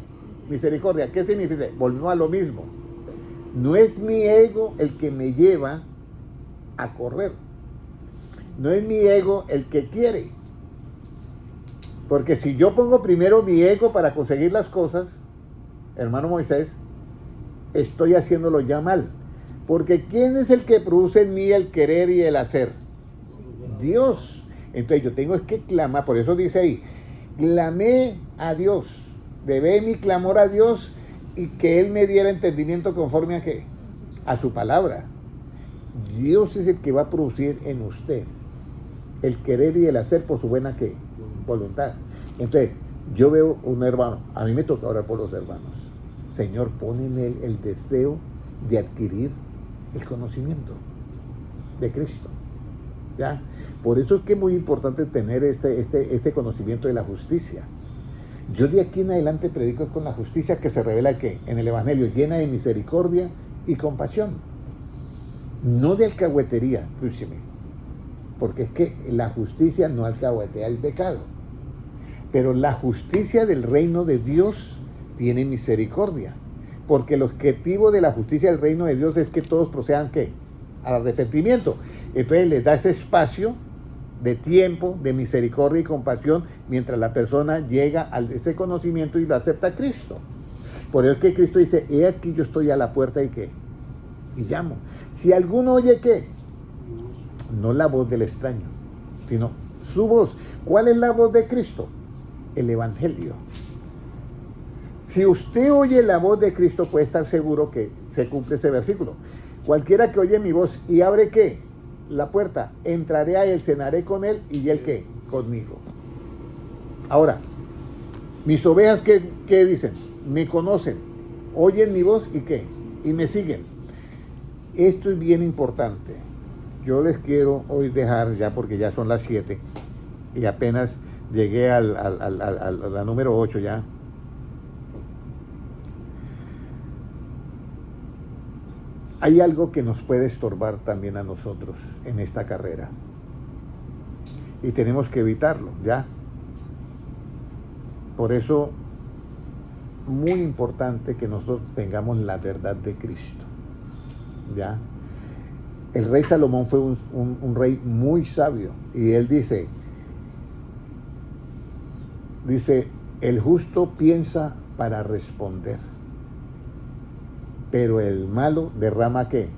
Misericordia. ¿Qué significa? Volvemos a lo mismo. No es mi ego el que me lleva a correr. No es mi ego el que quiere. Porque si yo pongo primero mi ego para conseguir las cosas, hermano Moisés, estoy haciéndolo ya mal. Porque ¿quién es el que produce en mí el querer y el hacer? Dios. Entonces yo tengo que clamar, por eso dice ahí, clamé a Dios. Levé mi clamor a Dios y que Él me diera entendimiento conforme a qué, a su palabra. Dios es el que va a producir en usted el querer y el hacer por su buena ¿qué? Voluntad. Entonces, yo veo un hermano, a mí me toca orar por los hermanos. Señor, pon en él el deseo de adquirir el conocimiento de Cristo. ¿Ya? Por eso es que es muy importante tener este conocimiento de la justicia. Yo de aquí en adelante predico con la justicia que se revela ¿qué? En el Evangelio, llena de misericordia y compasión. No de alcahuetería, escúcheme, porque es que la justicia no alcahuetea el pecado, pero la justicia del reino de Dios tiene misericordia, porque el objetivo de la justicia del reino de Dios es que todos procedan ¿qué? Al arrepentimiento. Entonces les da ese espacio de tiempo, de misericordia y compasión, mientras la persona llega a ese conocimiento y lo acepta a Cristo. Por eso es que Cristo dice, he aquí yo estoy a la puerta y ¿qué? Y llamo. Si alguno oye ¿qué? No la voz del extraño, sino su voz. ¿Cuál es la voz de Cristo? El Evangelio. Si usted oye la voz de Cristo, puede estar seguro que se cumple ese versículo. Cualquiera que oye mi voz y abre ¿qué? La puerta, entraré a él, cenaré con él y él ¿qué? Conmigo. Ahora, mis ovejas ¿qué dicen? Me conocen, oyen mi voz y ¿qué? Y me siguen. Esto es bien importante. Yo les quiero hoy dejar ya, porque ya son las 7 y apenas llegué a la número 8 ya. Hay algo que nos puede estorbar también a nosotros en esta carrera y tenemos que evitarlo, ¿ya? Por eso, muy importante que nosotros tengamos la verdad de Cristo, ¿ya? El rey Salomón fue un rey muy sabio y él dice, el justo piensa para responder, pero el malo derrama ¿qué?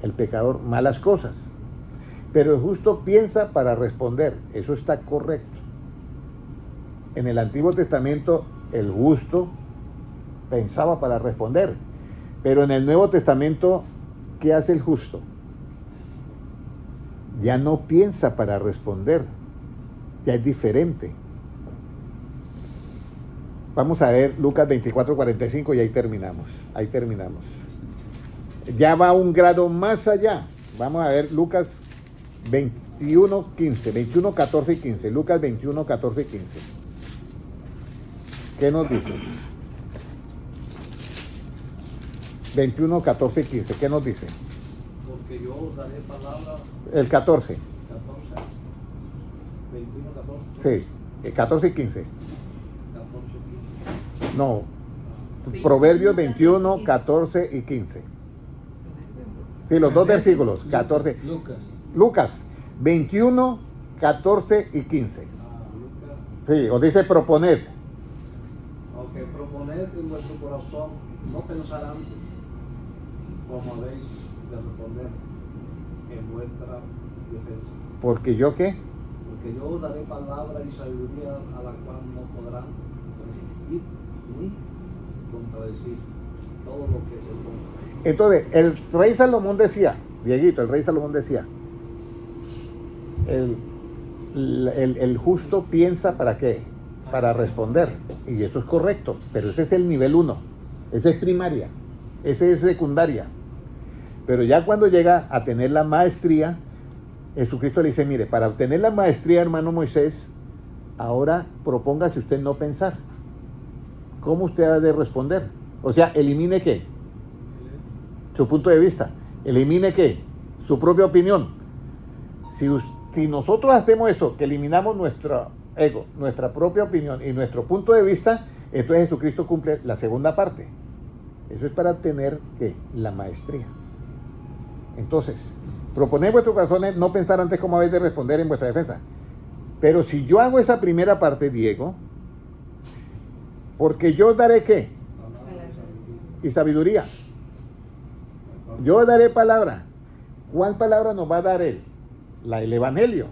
El pecador malas cosas. Pero el justo piensa para responder. Eso está correcto. En el Antiguo Testamento el justo pensaba para responder. Pero en el Nuevo Testamento, ¿qué hace el justo? Ya no piensa para responder. Ya es diferente. Vamos a ver Lucas 24:45 y ahí terminamos. Ya va un grado más allá. Vamos a ver Lucas 21:15, 21:14 y 15. Lucas 21:14 y 15. ¿Qué nos dice? 21:14 y 15. ¿Qué nos dice? Porque yo os daré palabra. El 14. 14. 21, 14. Sí, 14 y 15. 14, 15. No, Proverbios 21, 14 y 15. Sí, los dos versículos, 14. Lucas 21, 14 y 15. Lucas. Sí, os dice proponed. Ok, proponed en vuestro corazón, no pensar antes, como habéis de responder en vuestra defensa. Porque yo qué? Porque yo os daré palabra y sabiduría a la cual no podrán resistir ni contradecir todo lo que se ponga. Entonces, el rey Salomón decía, Dieguito, el rey Salomón decía, el justo piensa para qué, para responder, y eso es correcto, pero ese es el nivel 1, ese es primaria, ese es secundaria, pero ya cuando llega a tener la maestría, Jesucristo le dice, mire, para obtener la maestría, hermano Moisés, ahora propóngase usted no pensar, ¿cómo usted ha de responder? O sea, elimine qué, su punto de vista, elimine qué, su propia opinión. Si nosotros hacemos eso, que eliminamos nuestro ego, nuestra propia opinión y nuestro punto de vista, entonces Jesucristo cumple la segunda parte. Eso es para obtener ¿qué? La maestría. Entonces, proponed vuestros corazones no pensar antes cómo habéis de responder en vuestra defensa. Pero si yo hago esa primera parte, Diego, porque yo daré ¿qué? Y sabiduría. Yo daré palabra. ¿Cuál palabra nos va a dar él? El Evangelio.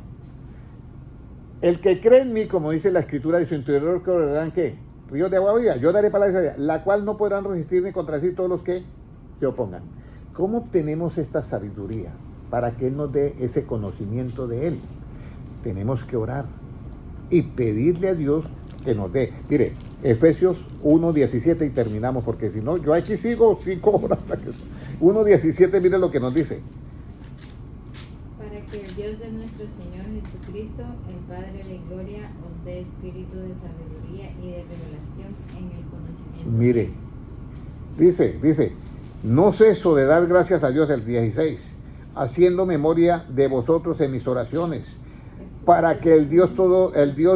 El que cree en mí, como dice la Escritura, de su interior correrán ¿qué? ríos de agua viva. Yo daré palabra de vida, la cual no podrán resistir ni contradecir todos los que se opongan. ¿Cómo obtenemos esta sabiduría? Para que Él nos dé ese conocimiento de Él. Tenemos que orar y pedirle a Dios que nos dé. Mire, Efesios 1:17 y terminamos, porque si no, yo aquí sigo 5 horas. 1:17, mire lo que nos dice. Para que el Dios de nuestro Señor Jesucristo, el Padre de gloria, os dé espíritu de sabiduría y de revelación en el conocimiento. Mire, dice, no ceso de dar gracias a Dios, el 16, haciendo memoria de vosotros en mis oraciones, para que el Dios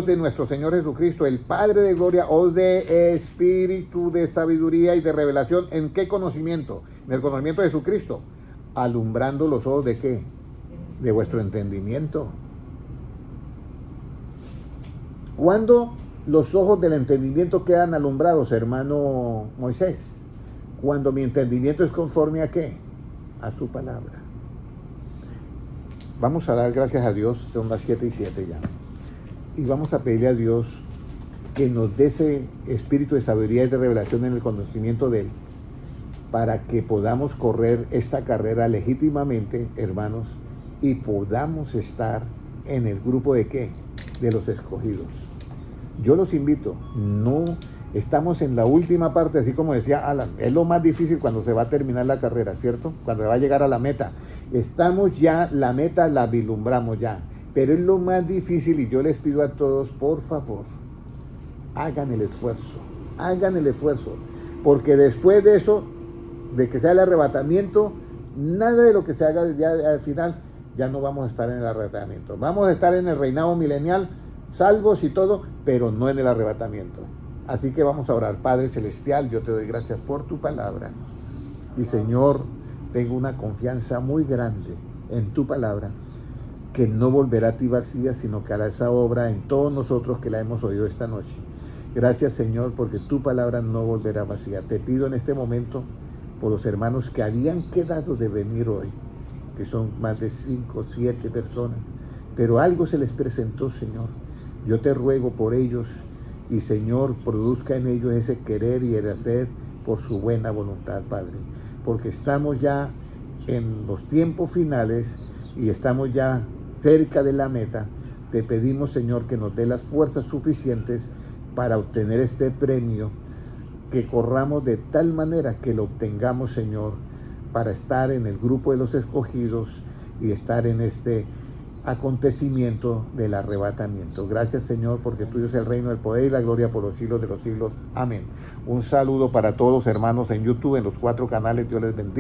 de nuestro Señor Jesucristo, el Padre de gloria, os dé espíritu de sabiduría y de revelación. ¿En qué conocimiento? En el conocimiento de Jesucristo, alumbrando los ojos de ¿qué? De vuestro entendimiento. ¿Cuándo los ojos del entendimiento quedan alumbrados, hermano Moisés? Cuando mi entendimiento es conforme a ¿qué? A su palabra. Vamos a dar gracias a Dios, son las 7:07 ya. Y vamos a pedirle a Dios que nos dé ese espíritu de sabiduría y de revelación en el conocimiento de Él, para que podamos correr esta carrera legítimamente, hermanos, y podamos estar en el grupo de ¿qué? De los escogidos. Yo los invito, no estamos en la última parte, así como decía Alan, es lo más difícil cuando se va a terminar la carrera, ¿cierto? Cuando se va a llegar a la meta. Estamos ya, la meta la vislumbramos ya, pero es lo más difícil y yo les pido a todos, por favor, hagan el esfuerzo, porque después de eso, de que sea el arrebatamiento, nada de lo que se haga ya al final, ya no vamos a estar en el arrebatamiento. Vamos a estar en el reinado milenial, salvos y todo, pero no en el arrebatamiento. Así que vamos a orar. Padre Celestial, yo te doy gracias por tu palabra. Y Señor, tengo una confianza muy grande en tu palabra, que no volverá a ti vacía, sino que hará esa obra en todos nosotros que la hemos oído esta noche. Gracias, Señor, porque tu palabra no volverá vacía. Te pido en este momento por los hermanos que habían quedado de venir hoy, que son más de 5 o 7 personas, pero algo se les presentó, Señor. Yo te ruego por ellos y, Señor, produzca en ellos ese querer y el hacer por su buena voluntad, Padre, porque estamos ya en los tiempos finales y estamos ya cerca de la meta. Te pedimos, Señor, que nos dé las fuerzas suficientes para obtener este premio, que corramos de tal manera que lo obtengamos, Señor, para estar en el grupo de los escogidos y estar en este acontecimiento del arrebatamiento. Gracias, Señor, porque tuyo es el reino, el poder y la gloria por los siglos de los siglos. Amén. Un saludo para todos, hermanos, en YouTube, en los 4 canales. Dios les bendiga.